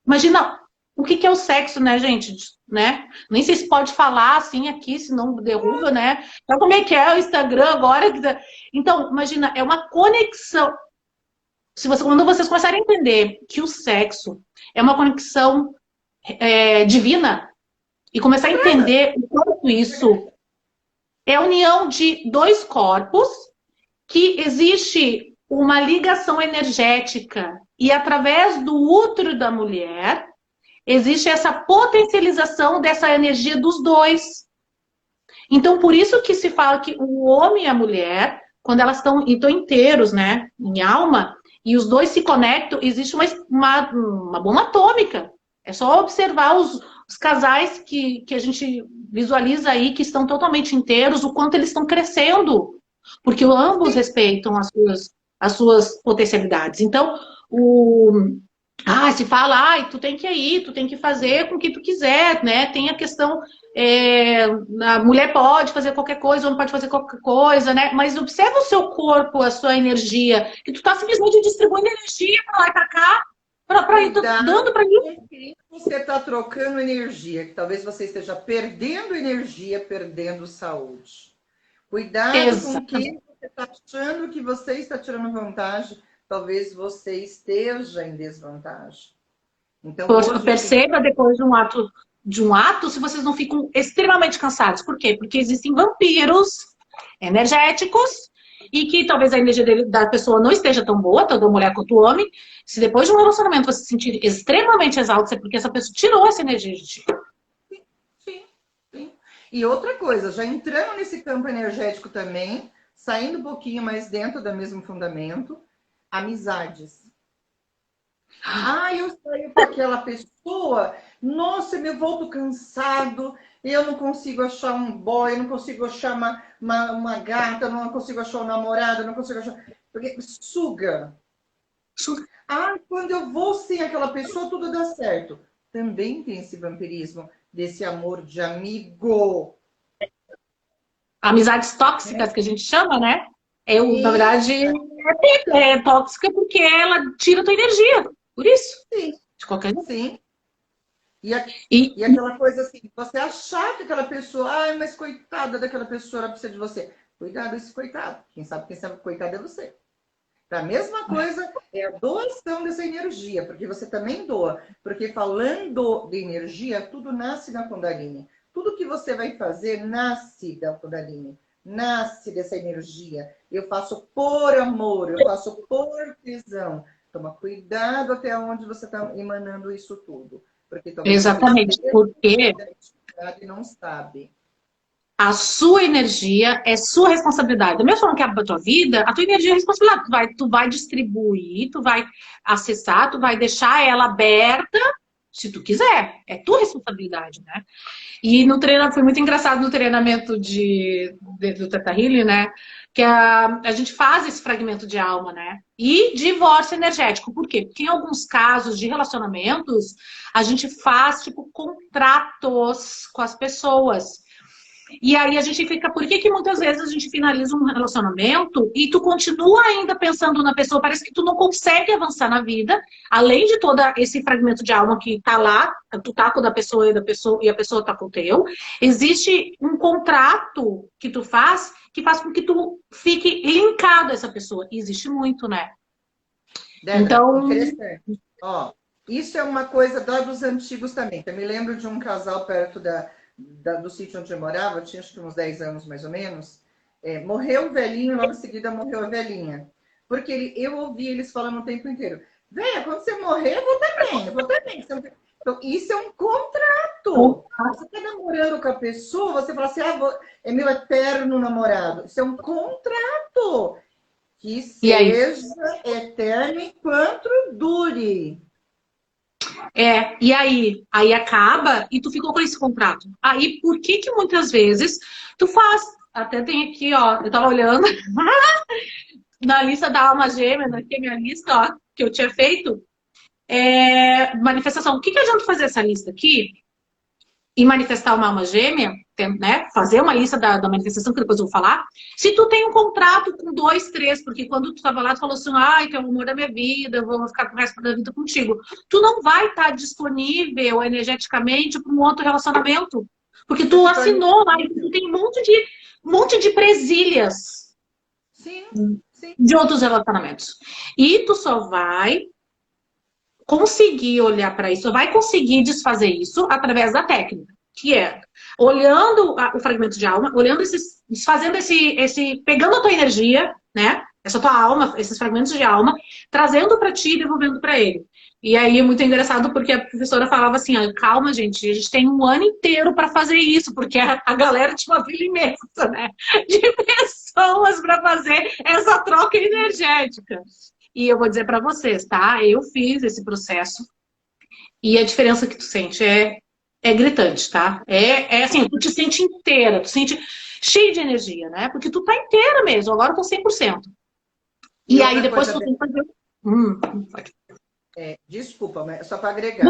imagina o que é o sexo, né, gente? Né? Nem sei se pode falar assim aqui, senão derruba, né? Então, como é que é o Instagram agora? Então, imagina, é uma conexão. Quando vocês começarem a entender que o sexo é uma conexão divina e começar a entender o quanto isso é a união de dois corpos, que existe uma ligação energética e através do útero da mulher existe essa potencialização dessa energia dos dois. Então, por isso que se fala que o homem e a mulher, quando elas estão inteiros, né, em alma, e os dois se conectam, existe uma bomba atômica. É só observar os casais que a gente visualiza aí, que estão totalmente inteiros, o quanto eles estão crescendo. Porque ambos respeitam as suas potencialidades. Então, se fala, tu tem que ir, tu tem que fazer com o que tu quiser, né? Tem a questão, a mulher pode fazer qualquer coisa, o homem pode fazer qualquer coisa, né? Mas observa o seu corpo, a sua energia, que tu tá simplesmente distribuindo energia pra lá e pra cá, pra ir cuidado dando pra mim. com quem você está trocando energia, que talvez você esteja perdendo energia, perdendo saúde. Cuidado com Exato. quem você está achando que você está tirando vantagem, talvez você esteja em desvantagem. Então, hoje eu tenho. Perceba depois de um ato, se vocês não ficam extremamente cansados. Por quê? Porque existem vampiros energéticos e que talvez a energia da pessoa não esteja tão boa, tanto a mulher quanto o homem. Se depois de um relacionamento você se sentir extremamente exausto, é porque essa pessoa tirou essa energia de ti. Sim, sim. E outra coisa, já entrando nesse campo energético também, saindo um pouquinho mais dentro do mesmo fundamento, amizades. Ah, eu saio com aquela pessoa, nossa, eu volto cansado, eu não consigo achar um boy, eu não consigo achar uma gata, eu não consigo achar um namorado, eu não consigo achar. Porque suga. Ah, quando eu vou sem aquela pessoa, tudo dá certo. Também tem esse vampirismo, desse amor de amigo. Amizades tóxicas, Né? que a gente chama, né? Eu, na verdade, Isso, é tóxica porque ela tira a tua energia. Por isso, sim, de qualquer jeito. sim. E, E, e aquela coisa assim, você achar que aquela pessoa, ai, mas coitada daquela pessoa, ela precisa de você. Cuidado esse coitado. Quem sabe coitado é você. A mesma coisa é a doação dessa energia, porque você também doa. Porque falando de energia, tudo nasce na Kundalini. Tudo que você vai fazer nasce da Kundalini, nasce dessa energia. Eu faço por amor, eu faço por tesão. Toma cuidado até onde você está emanando isso tudo. Porque talvez você exatamente, esteja porque e não sabe. a sua energia é sua responsabilidade. Da mesma forma que a tua vida, a tua energia é responsabilidade. Tu vai distribuir, tu vai acessar, tu vai deixar ela aberta se tu quiser. É tua responsabilidade, né? E no treinamento, foi muito engraçado no treinamento do Teta Healing, né? Que a gente faz esse fragmento de alma, né? E divórcio energético. Por quê? Porque em alguns casos de relacionamentos, a gente faz, tipo, contratos com as pessoas. E aí a gente fica, por que que muitas vezes a gente finaliza um relacionamento e tu continua ainda pensando na pessoa, parece que tu não consegue avançar na vida, além de todo esse fragmento de alma que tá lá, tu tá com a pessoa e a pessoa tá com o teu, existe um contrato que tu faz que faz com que tu fique linkado a essa pessoa. E existe muito, né? Débora, Então, interessante. Ó, isso é uma coisa dos antigos também. Eu me lembro de um casal perto do sítio onde eu morava, tinha acho que uns 10 anos mais ou menos. Morreu o velhinho, logo em seguida morreu a velhinha. Porque eu ouvi eles falando o tempo inteiro: Véia, quando você morrer, eu vou também, eu vou também. Então, isso é um contrato. Você está namorando com a pessoa, você fala assim: é meu eterno namorado. Isso é um contrato. Que e aí? seja eterno enquanto dure. E aí? Aí acaba e tu ficou com esse contrato. Aí, por que que muitas vezes tu faz? Até tem aqui, ó, eu tava olhando na lista da alma gêmea, né, que é minha lista, ó, que eu tinha feito, manifestação. O que que adianta fazer essa lista aqui e manifestar uma alma gêmea, né? Fazer uma lista da manifestação, que depois eu vou falar. Se tu tem um contrato com dois, três, porque quando tu tava lá, tu falou assim, ai, que é o amor da minha vida, eu vou ficar com o resto da vida contigo. Tu não vai estar disponível energeticamente para um outro relacionamento. Porque Você tu se torna assinou lá, e tu tem um monte de presilhas sim, sim. de outros relacionamentos. E tu só vai conseguir olhar para isso, só vai conseguir desfazer isso através da técnica, que é olhando o fragmento de alma, olhando desfazendo pegando a tua energia, né? Essa tua alma, esses fragmentos de alma, trazendo para ti e devolvendo para ele. E aí é muito engraçado porque a professora falava assim: calma, gente, a gente tem um ano inteiro para fazer isso, porque a galera tinha uma fila imensa, né? De pessoas para fazer essa troca energética. E eu vou dizer para vocês, tá? Eu fiz esse processo e a diferença que tu sente é gritante, tá? É assim, tu te sente inteira, tu sente cheia de energia, né? Porque tu tá inteira mesmo, agora eu tô 100%. E E aí outra depois coisa, tu tem que fazer. Pode. desculpa, mas só para agregar.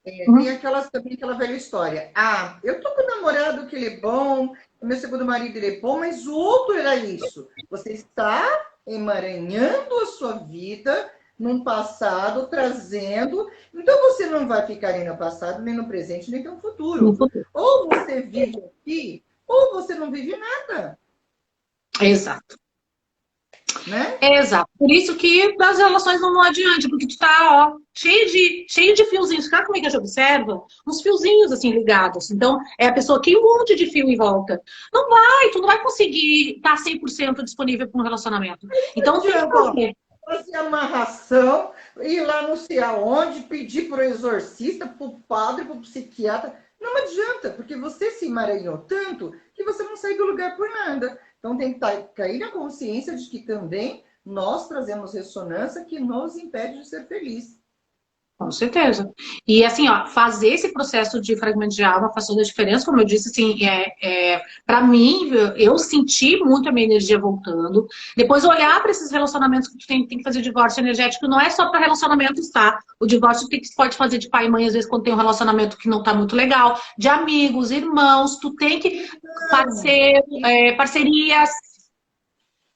Tem Uhum. aquelas também, aquela velha história. Ah, eu tô com um namorado que ele é bom, o meu segundo marido ele é bom, mas o outro era isso. Você está emaranhando a sua vida num passado, trazendo. Então você não vai ficar nem no passado, nem no presente, nem no No futuro. futuro. Ou você vive aqui, ou você não vive nada, Exato. né? Exato. Por isso que as relações não vão adiante, porque tu tá, ó, cheio de fiozinhos. Sabe como é que a gente observa? Uns fiozinhos assim ligados. Então, é a pessoa que tem um monte de fio em volta. Tu não vai conseguir estar 100% disponível para um relacionamento. Não Então, tem que adianta, ó, fazer. fazer amarração, ir lá não sei aonde, pedir para o exorcista, para o padre, para o psiquiatra. Não adianta, porque você se emaranhou tanto que você não sai do lugar por nada. Então tem que cair na consciência de que também nós trazemos ressonância que nos impede de ser feliz. Com certeza. E assim, ó, fazer esse processo de fragmento de alma faz toda a diferença, como eu disse, assim, para mim, eu senti muito a minha energia voltando. Depois olhar para esses relacionamentos que tu tem que fazer divórcio energético, não é só para relacionamentos, tá? O divórcio pode fazer de pai e mãe, às vezes, quando tem um relacionamento que não tá muito legal, de amigos, irmãos, tu tem que fazer parcerias.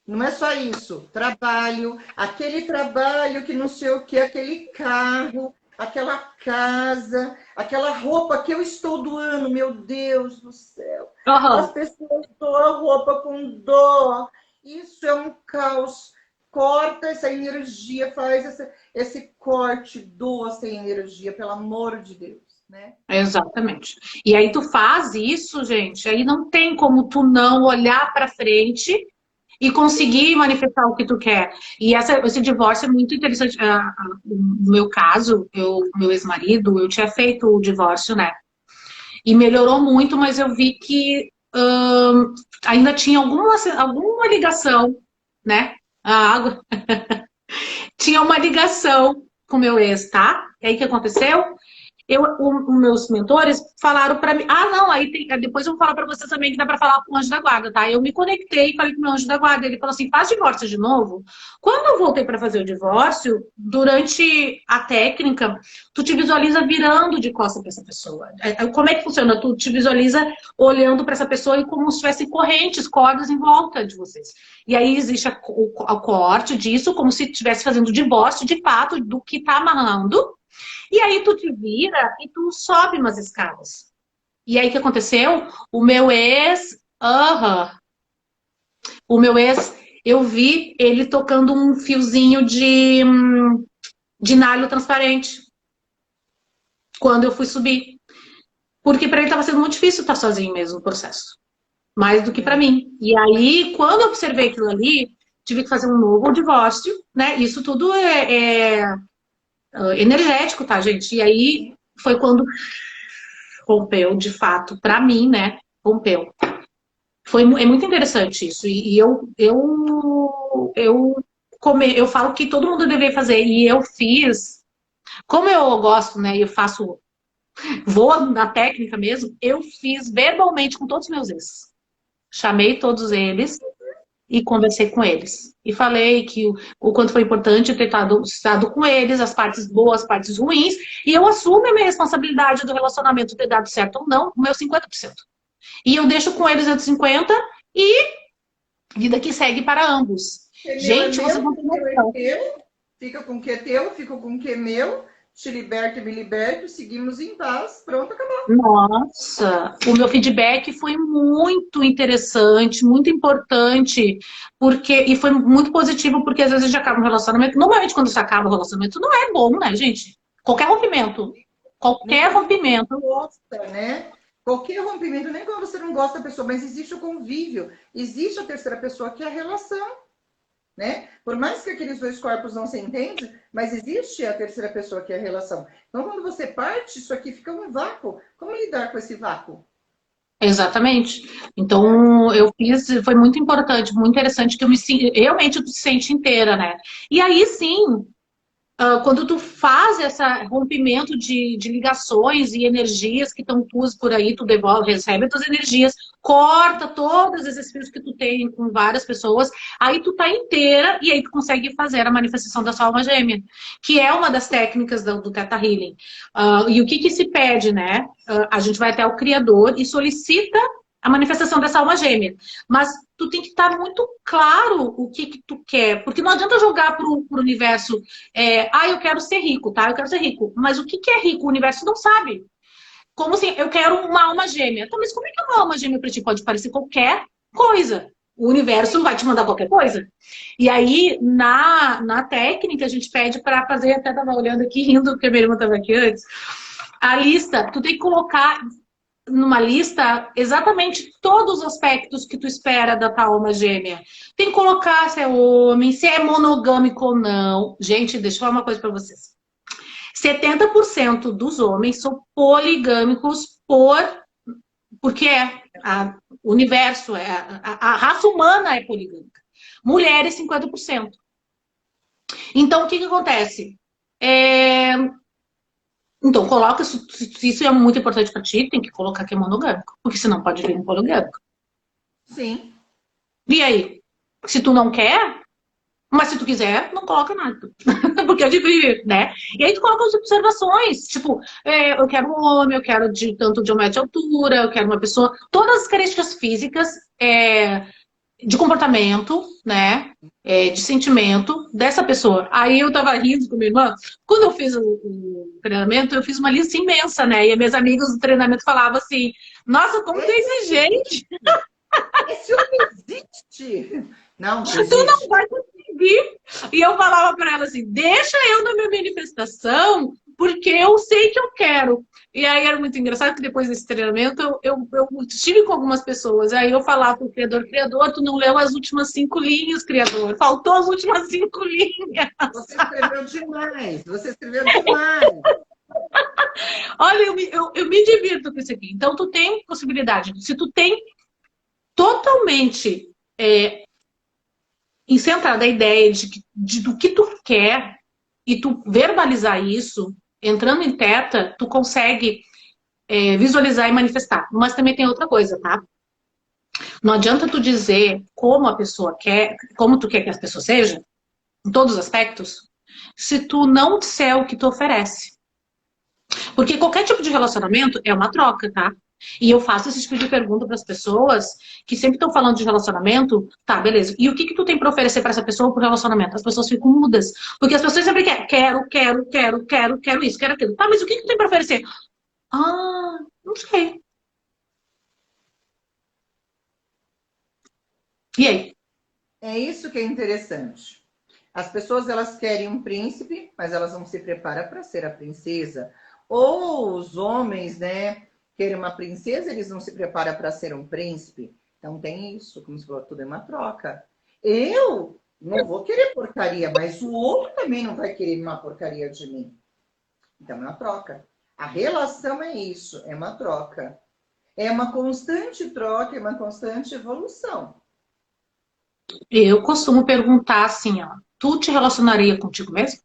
Não é só isso. Trabalho, aquele trabalho que não sei o que, aquele carro, aquela casa, aquela roupa que eu estou doando, meu Deus do céu. As Aham. pessoas doam roupa com dó. Isso é um caos. Corta essa energia, faz esse corte, doa essa energia, pelo amor de Deus, né? Exatamente. E aí tu faz isso, gente, aí não tem como tu não olhar para frente e conseguir manifestar o que tu quer. E esse divórcio é muito interessante. No meu caso, meu ex-marido, eu tinha feito o divórcio, né? E melhorou muito, mas eu vi que ainda tinha alguma ligação, né? A água tinha uma ligação com meu ex, tá? E aí o que aconteceu? Os meus mentores falaram para mim, não, depois eu vou falar para você também que dá para falar com o anjo da guarda, tá? Eu me conectei e falei com o meu anjo da guarda, ele falou assim, faz divórcio de novo. Quando eu voltei para fazer o divórcio, durante a técnica, tu te visualiza virando de costas para essa pessoa. Como é que funciona? Tu te visualiza olhando para essa pessoa e como se tivesse correntes, cordas em volta de vocês. E aí existe o corte disso, como se estivesse fazendo divórcio de fato do que tá amarrando. E aí tu te vira e tu sobe umas escadas. E aí o que aconteceu? O meu ex, eu vi ele tocando um fiozinho de nylon transparente quando eu fui subir. Porque para ele estava sendo muito difícil estar sozinho mesmo no processo. Mais do que para mim. E aí, quando eu observei aquilo ali, tive que fazer um novo divórcio, né? Isso tudo é energético, tá, gente? E aí foi quando rompeu, de fato, para mim, né? Rompeu. É muito interessante isso. E eu falo que todo mundo deveria fazer. E eu fiz, como eu gosto, né? Eu faço, vou na técnica mesmo, eu fiz verbalmente com todos os meus ex. Chamei todos eles e conversei com eles. E falei que o quanto foi importante ter estado com eles, as partes boas, as partes ruins, e eu assumo a minha responsabilidade do relacionamento ter dado certo ou não, o meu 50%. E eu deixo com eles os 50% e vida que segue para ambos. Gente, vocês não têm noção. Fica com o que é teu, fica com o que é meu, te liberto e me liberto, seguimos em paz, pronto, acabou. Nossa, o meu feedback foi muito interessante, muito importante, e foi muito positivo, porque às vezes a gente acaba um relacionamento. Normalmente, quando você acaba um relacionamento, não é bom, né, gente? Qualquer rompimento. Qualquer rompimento. Gosta, né? Qualquer rompimento, nem quando você não gosta da pessoa, mas existe o convívio, existe a terceira pessoa que é a relação. Né? Por mais que aqueles dois corpos não se entendam, mas existe a terceira pessoa que é a relação. Então, quando você parte, isso aqui fica um vácuo. Como lidar com esse vácuo? Exatamente. Então, eu fiz, foi muito importante, muito interessante, que realmente tu se sente inteira, né? E aí sim, quando tu faz esse rompimento de ligações e energias que estão tuas por aí, tu devolve, recebe as tuas energias, corta todos esses fios que tu tem com várias pessoas, aí tu tá inteira e aí tu consegue fazer a manifestação da sua alma gêmea, que é uma das técnicas do Theta Healing. E o que se pede, né? A gente vai até o Criador e solicita a manifestação dessa alma gêmea. Mas tu tem que estar muito claro o que tu quer. Porque não adianta jogar pro universo, eu quero ser rico, tá? Eu quero ser rico. Mas o que é rico? O universo não sabe. Como assim? Eu quero uma alma gêmea. Tá, mas como é que uma alma gêmea pra ti pode parecer qualquer coisa? O universo não vai te mandar qualquer coisa. E aí, na técnica, a gente pede para fazer, até tava olhando aqui, rindo, porque a minha irmã estava aqui antes, a lista, tu tem que colocar numa lista exatamente todos os aspectos que tu espera da tua alma gêmea. Tem que colocar se é homem, se é monogâmico ou não. Gente, deixa eu falar uma coisa para vocês. 70% dos homens são poligâmicos porque o universo, a raça humana é poligâmica. Mulheres, 50%. Então, o que acontece? Então, coloca, se isso é muito importante para ti, tem que colocar que é monogâmico, porque senão pode vir um poligâmico. Sim. E aí, se tu não quer, mas se tu quiser, não coloca nada. Porque é difícil, né? E aí tu coloca as observações. Tipo, eu quero um homem, eu quero de tanto de 1 metro de altura, eu quero uma pessoa. Todas as características físicas, de comportamento, né? De sentimento dessa pessoa. Aí eu tava rindo com minha irmã. Quando eu fiz o treinamento, eu fiz uma lista imensa, né? E minhas amigas do treinamento falavam assim: Nossa, como tu é exigente! Esse homem existe! Não, Tu não existe. vai conseguir. E eu falava para ela assim: deixa eu na minha manifestação, porque eu sei que eu quero. E aí era muito engraçado que depois desse treinamento eu estive com algumas pessoas. Aí eu falava pro criador, tu não leu as últimas 5 linhas, criador. Faltou as últimas 5 linhas. Você escreveu demais, você escreveu demais. Olha, eu me divirto com isso aqui. Então, tu tem possibilidade. Se tu tem totalmente centrada a ideia do que tu quer e tu verbalizar isso, entrando em teta, tu consegue visualizar e manifestar. Mas também tem outra coisa, tá? Não adianta tu dizer como a pessoa quer, como tu quer que as pessoas sejam, em todos os aspectos, se tu não disser o que tu oferece. Porque qualquer tipo de relacionamento é uma troca, tá? E eu faço esse tipo de pergunta para as pessoas que sempre estão falando de relacionamento. Tá, beleza. E o que tu tem para oferecer para essa pessoa pro relacionamento? As pessoas ficam mudas. Porque as pessoas sempre querem, quero isso, quero aquilo. Tá, mas o que tu tem para oferecer? Ah, não sei. E aí? É isso que é interessante. As pessoas elas querem um príncipe, mas elas não se preparam para ser a princesa. Ou os homens, né, querem uma princesa, eles não se preparam para ser um príncipe. Então tem isso, como se falou, tudo é uma troca. Eu não vou querer porcaria, mas o outro também não vai querer uma porcaria de mim. Então é uma troca. A relação é isso, é uma troca. É uma constante troca, é uma constante evolução. Eu costumo perguntar assim, ó. Tu te relacionaria contigo mesmo?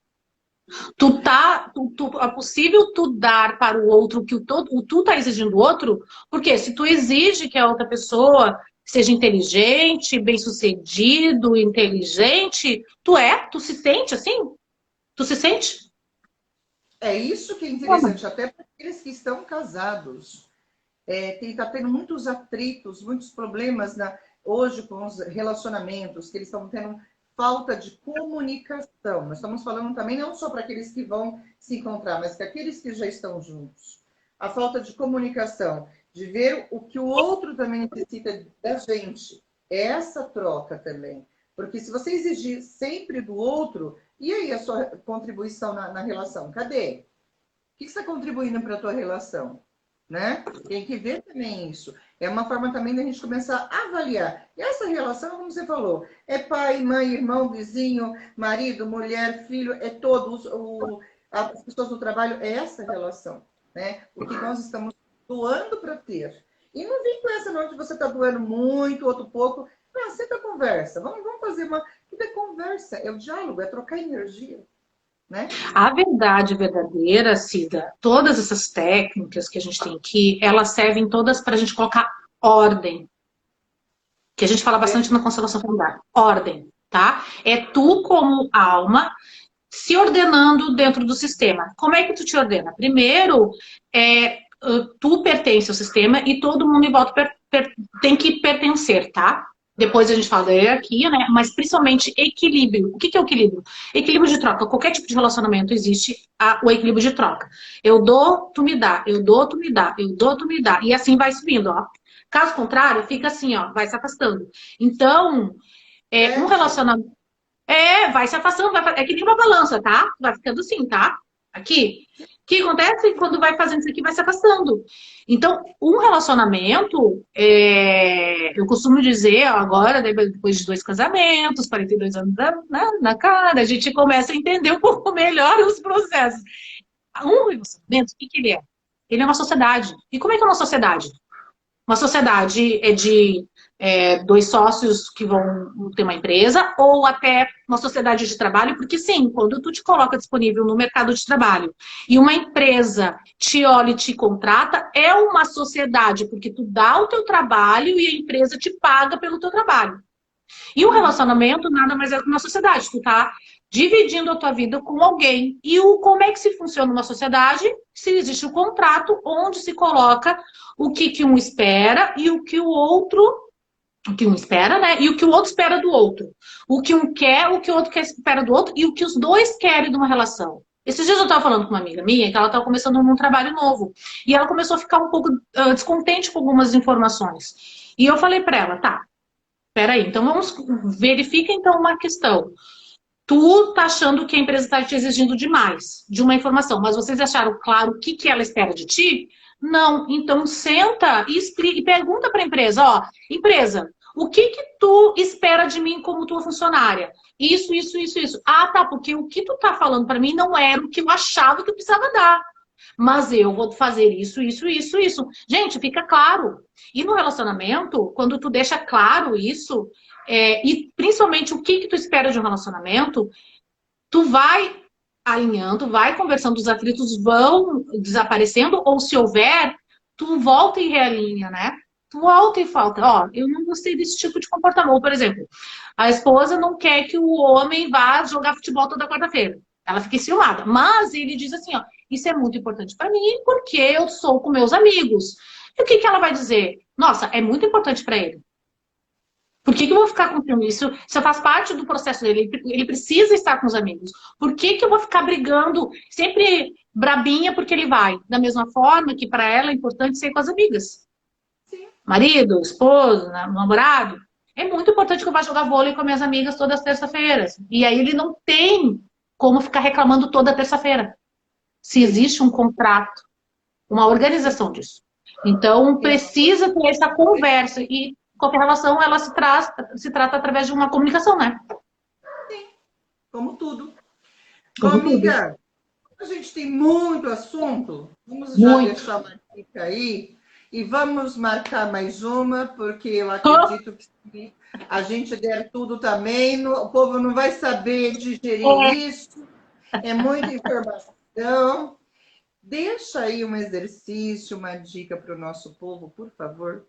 É possível tu dar para o outro o que o tu tá exigindo do outro? Porque se tu exige que a outra pessoa seja inteligente, bem-sucedido, inteligente, tu se sente assim? Tu se sente? É isso que é Como? interessante, até para aqueles que estão casados. Tá tendo muitos atritos, muitos problemas hoje com os relacionamentos, que eles estão tendo falta de comunicação. Nós estamos falando também não só para aqueles que vão se encontrar, mas para aqueles que já estão juntos. A falta de comunicação, de ver o que o outro também necessita da gente. É essa troca também. Porque se você exigir sempre do outro, e aí a sua contribuição na relação? Cadê? O que você está contribuindo para a tua relação? Né? Tem que ver também isso. É uma forma também da gente começar a avaliar. E essa relação, como você falou, é pai, mãe, irmão, vizinho, marido, mulher, filho, é todos, as pessoas do trabalho, é essa relação. Né? O que nós estamos doando para ter. E não vem com essa não que você está doando muito, outro pouco. Não, senta a conversa. Vamos fazer uma. Que é conversa, é o diálogo, é trocar energia. Né? A verdade verdadeira, Cida, todas essas técnicas que a gente tem aqui, elas servem todas para a gente colocar ordem. Que a gente fala bastante na constelação familiar. Ordem, tá? É tu como alma se ordenando dentro do sistema. Como é que tu te ordena? Primeiro, tu pertence ao sistema e todo mundo em volta tem que pertencer, tá? Depois a gente fala da hierarquia, né? Mas principalmente equilíbrio. O que é o equilíbrio? Equilíbrio de troca. Qualquer tipo de relacionamento existe o equilíbrio de troca. Eu dou, tu me dá. Eu dou, tu me dá. Eu dou, tu me dá. E assim vai subindo, ó. Caso contrário, fica assim, ó, vai se afastando. Então, um relacionamento. Vai se afastando, é que nem uma balança, tá? Vai ficando assim, tá? Aqui. O que acontece quando vai fazendo isso aqui, vai se afastando. Então, um relacionamento, eu costumo dizer agora, depois de 2 casamentos, 42 anos na cara, a gente começa a entender um pouco melhor os processos. Um relacionamento, o que ele é? Ele é uma sociedade. E como é que é uma sociedade? Uma sociedade é de dois sócios que vão ter uma empresa, ou até uma sociedade de trabalho, porque sim, quando tu te coloca disponível no mercado de trabalho e uma empresa te olha e te contrata, é uma sociedade, porque tu dá o teu trabalho e a empresa te paga pelo teu trabalho. E o relacionamento nada mais é que uma sociedade. Tu tá dividindo a tua vida com alguém. E como é que se funciona uma sociedade? Se existe o contrato onde se coloca o que um espera e o que o outro, o que um espera, né? E o que o outro espera do outro. O que um quer, o que o outro quer, espera do outro e o que os dois querem de uma relação. Esses dias eu estava falando com uma amiga minha que ela estava começando um trabalho novo. E ela começou a ficar um pouco descontente com algumas informações. E eu falei para ela, tá, peraí, então verifica então uma questão. Tu tá achando que a empresa está te exigindo demais de uma informação, mas vocês acharam claro o que ela espera de ti? Não. Então senta e, explica, e pergunta para a empresa, ó, empresa, o que tu espera de mim como tua funcionária? Isso, isso, isso, isso. Ah, tá, porque o que tu tá falando para mim não era o que eu achava que eu precisava dar. Mas eu vou fazer isso, isso, isso, isso. Gente, fica claro. E no relacionamento, quando tu deixa claro isso, e principalmente o que tu espera de um relacionamento, tu vai alinhando, vai conversando, os atritos vão desaparecendo, ou se houver, tu volta e realinha, né? Tu volta e fala, ó, eu não gostei desse tipo de comportamento. Ou, por exemplo, a esposa não quer que o homem vá jogar futebol toda quarta-feira. Ela fica enciumada. Mas ele diz assim, ó, isso é muito importante para mim, porque eu sou com meus amigos. E o que ela vai dizer? Nossa, é muito importante para ele. Por que eu vou ficar com isso? Isso faz parte do processo dele. Ele precisa estar com os amigos. Por que eu vou ficar brigando, sempre brabinha porque ele vai? Da mesma forma que para ela é importante ser com as amigas. Sim. Marido, esposo, namorado. É muito importante que eu vá jogar vôlei com minhas amigas todas as terças-feiras. E aí ele não tem como ficar reclamando toda terça-feira. Se existe um contrato, uma organização disso. Então, precisa ter essa conversa. E qualquer relação, ela se trata através de uma comunicação, né? Sim, como tudo. Bom, Como tudo. amiga, a gente tem muito assunto. Vamos já Muito. deixar uma dica aí e vamos marcar mais uma, porque eu acredito que se a gente der tudo também, o povo não vai saber digerir isso. É muita informação. Deixa aí um exercício, uma dica para o nosso povo, por favor.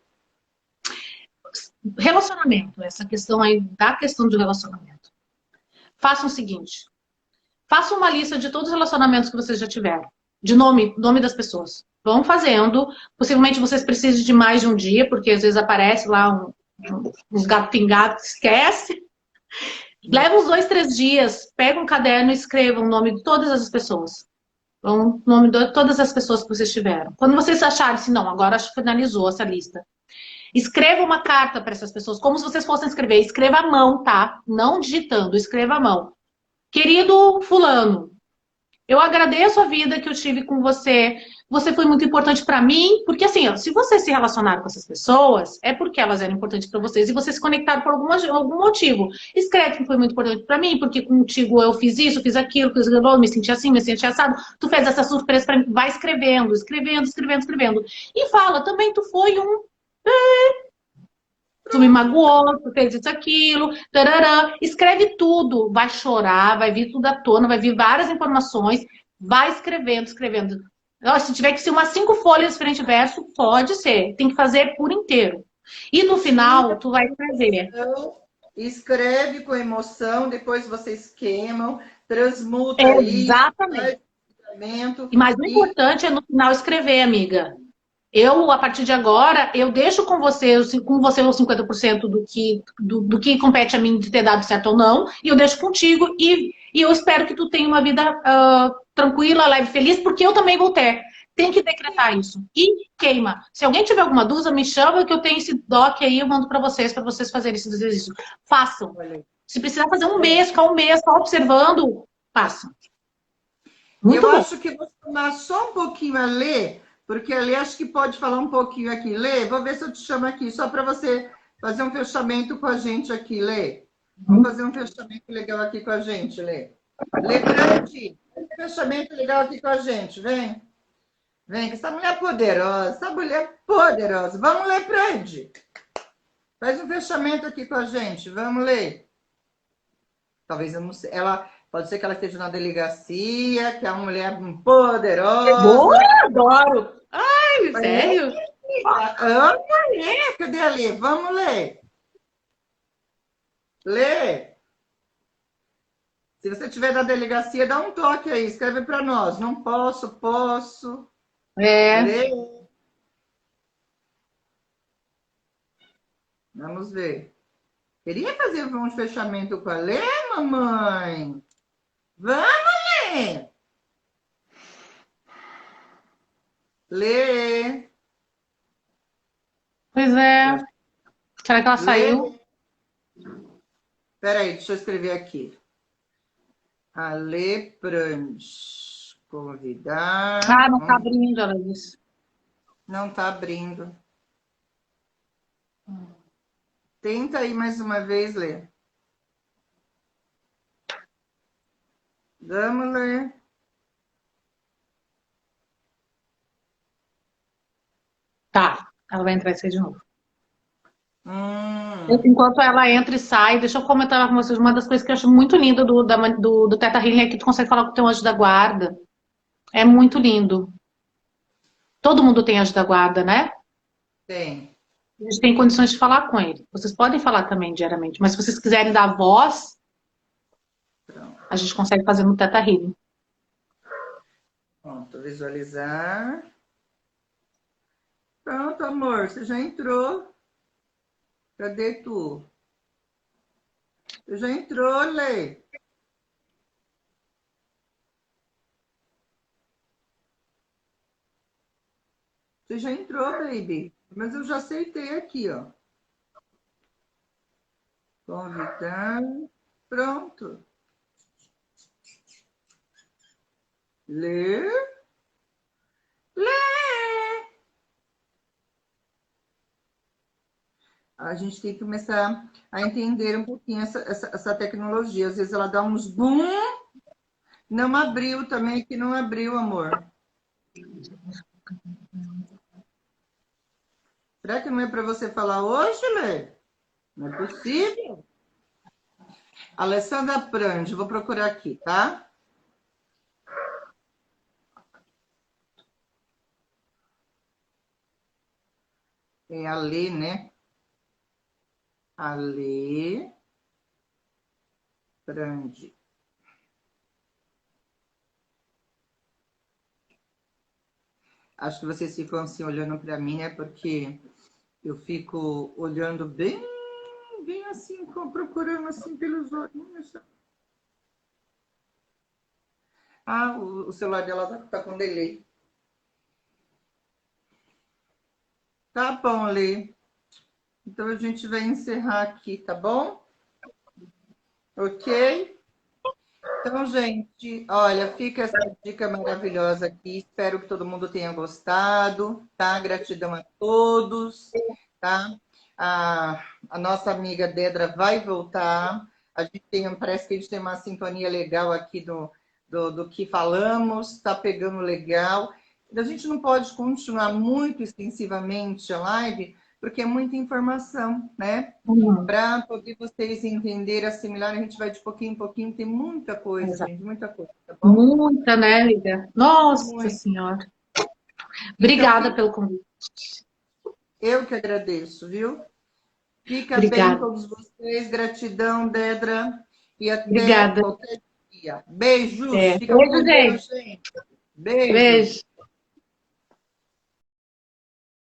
Relacionamento, essa questão aí da questão do relacionamento. Faça o seguinte. Faça uma lista de todos os relacionamentos que vocês já tiveram. De nome das pessoas. Vão fazendo. Possivelmente vocês precisem de mais de um dia, porque às vezes aparece lá uns gatos pingados, esquece. Leva uns 2, 3 dias, pega um caderno e escreva o nome de todas as pessoas. O nome de todas as pessoas que vocês tiveram. Quando vocês acharem assim, não, agora acho que finalizou essa lista. Escreva uma carta para essas pessoas, como se vocês fossem escrever. Escreva à mão, tá? Não digitando, escreva à mão. Querido fulano, eu agradeço a vida que eu tive com você. Você foi muito importante para mim, porque assim, ó, se vocês se relacionaram com essas pessoas, é porque elas eram importantes para vocês e vocês se conectaram por algum motivo. Escreve que foi muito importante para mim, porque contigo eu fiz isso, fiz aquilo, fiz aquilo, me senti assim, me senti assado. Tu fez essa surpresa para mim. Vai escrevendo, escrevendo, escrevendo, escrevendo. E fala, também tu foi um tu me magoou, tu fez isso, aquilo, tarará. Escreve tudo, vai chorar, vai vir tudo à tona, vai vir várias informações, vai escrevendo, escrevendo. Se tiver que ser umas 5 folhas frente e verso, pode ser, tem que fazer por inteiro. E no final, tu vai escrever. Escreve com emoção, depois vocês queimam, transmuta Exatamente. isso. E mais importante é no final escrever, amiga. Eu, a partir de agora, eu deixo com você os 50% do que compete a mim de ter dado certo ou não, e eu deixo contigo, e eu espero que tu tenha uma vida tranquila, leve, feliz, porque eu também vou ter. Tem que decretar isso. E queima. Se alguém tiver alguma dúvida, me chama, que eu tenho esse doc aí, eu mando para vocês fazerem esse exercício. Façam. Se precisar fazer um mês, ficar um mês só observando, façam. Muito bom. Acho que vou tomar só um pouquinho a ler, porque a Lê acho que pode falar um pouquinho aqui. Lê, vou ver se eu te chamo aqui, só para você fazer um fechamento com a gente aqui, Lê. Vamos fazer um fechamento legal aqui com a gente, Lê. Lê Grande, fechamento legal aqui com a gente, vem. Vem, que essa mulher é poderosa, essa mulher é poderosa. Vamos ler, Grande. Faz um fechamento aqui com a gente. Vamos ler. Talvez eu não sei. Ela pode ser que ela esteja na delegacia, que é uma mulher Boa, poderosa. adoro! Ai, sério? Amo ler. Cadê a ler? Vamos ler. Lê. Se você estiver na delegacia, dá um toque aí. Escreve para nós. Não posso, posso. É. Lê. Vamos ver. Queria fazer um fechamento com a Lê, mamãe? Vamos, Lê! Lê! Pois é. Será que ela Lê! saiu? Espera aí, deixa eu escrever aqui. A Lê Prandes. Convidar. Ah, não tá abrindo, ela disse. Não tá abrindo. Tenta aí mais uma vez, Lê. Vamos ler. Tá, ela vai entrar e sair de novo. Hum, Enquanto ela entra e sai, deixa eu comentar com vocês uma das coisas que eu acho muito linda do Teta Healing é que tu consegue falar com o teu anjo da guarda. É muito lindo. Todo mundo tem anjo da guarda, né? tem. A gente tem condições de falar com ele. Vocês podem falar também diariamente, mas se vocês quiserem dar voz, Pronto. a gente consegue fazer no Teta Healing. Pronto, visualizar. Pronto, amor, você já entrou. Cadê tu? Você já entrou, Lê. Você já entrou, baby. Mas eu já aceitei aqui, ó. Convidar. Pronto. Lê. Lê. A gente tem que começar a entender um pouquinho essa tecnologia. Às vezes ela dá uns boom. Não abriu também, que não abriu, amor. Será que não é para você falar hoje, Lê? Não é possível. Alessandra Prandi, vou procurar aqui, tá? Tem a Lê, né? A Lê Prandi. Acho que vocês ficam assim olhando para mim, né? Porque eu fico olhando bem assim, procurando assim pelos olhos. Ah, o celular dela tá com delay. Tá bom, Lê. Então a gente vai encerrar aqui, tá bom? Ok? Então, gente, olha, fica essa dica maravilhosa aqui. Espero que todo mundo tenha gostado, tá? Gratidão a todos, tá? A nossa amiga Dedra vai voltar. A gente tem, parece que a gente tem uma sintonia legal aqui do que falamos, tá pegando legal. A gente não pode continuar muito extensivamente a live, porque é muita informação, né? Para poder vocês entenderem, assimilar, a gente vai de pouquinho em pouquinho, tem muita coisa, Exato. gente, muita coisa, tá bom? Muita, né, Lívia? Nossa Muito. Senhora. Obrigada Então, pelo convite. eu que agradeço, viu? Fica Obrigada. bem todos vocês, gratidão, Dedra, e até Obrigada. qualquer dia. Beijos, É. fica Beijo, com Deus, gente. Beijo. Beijo.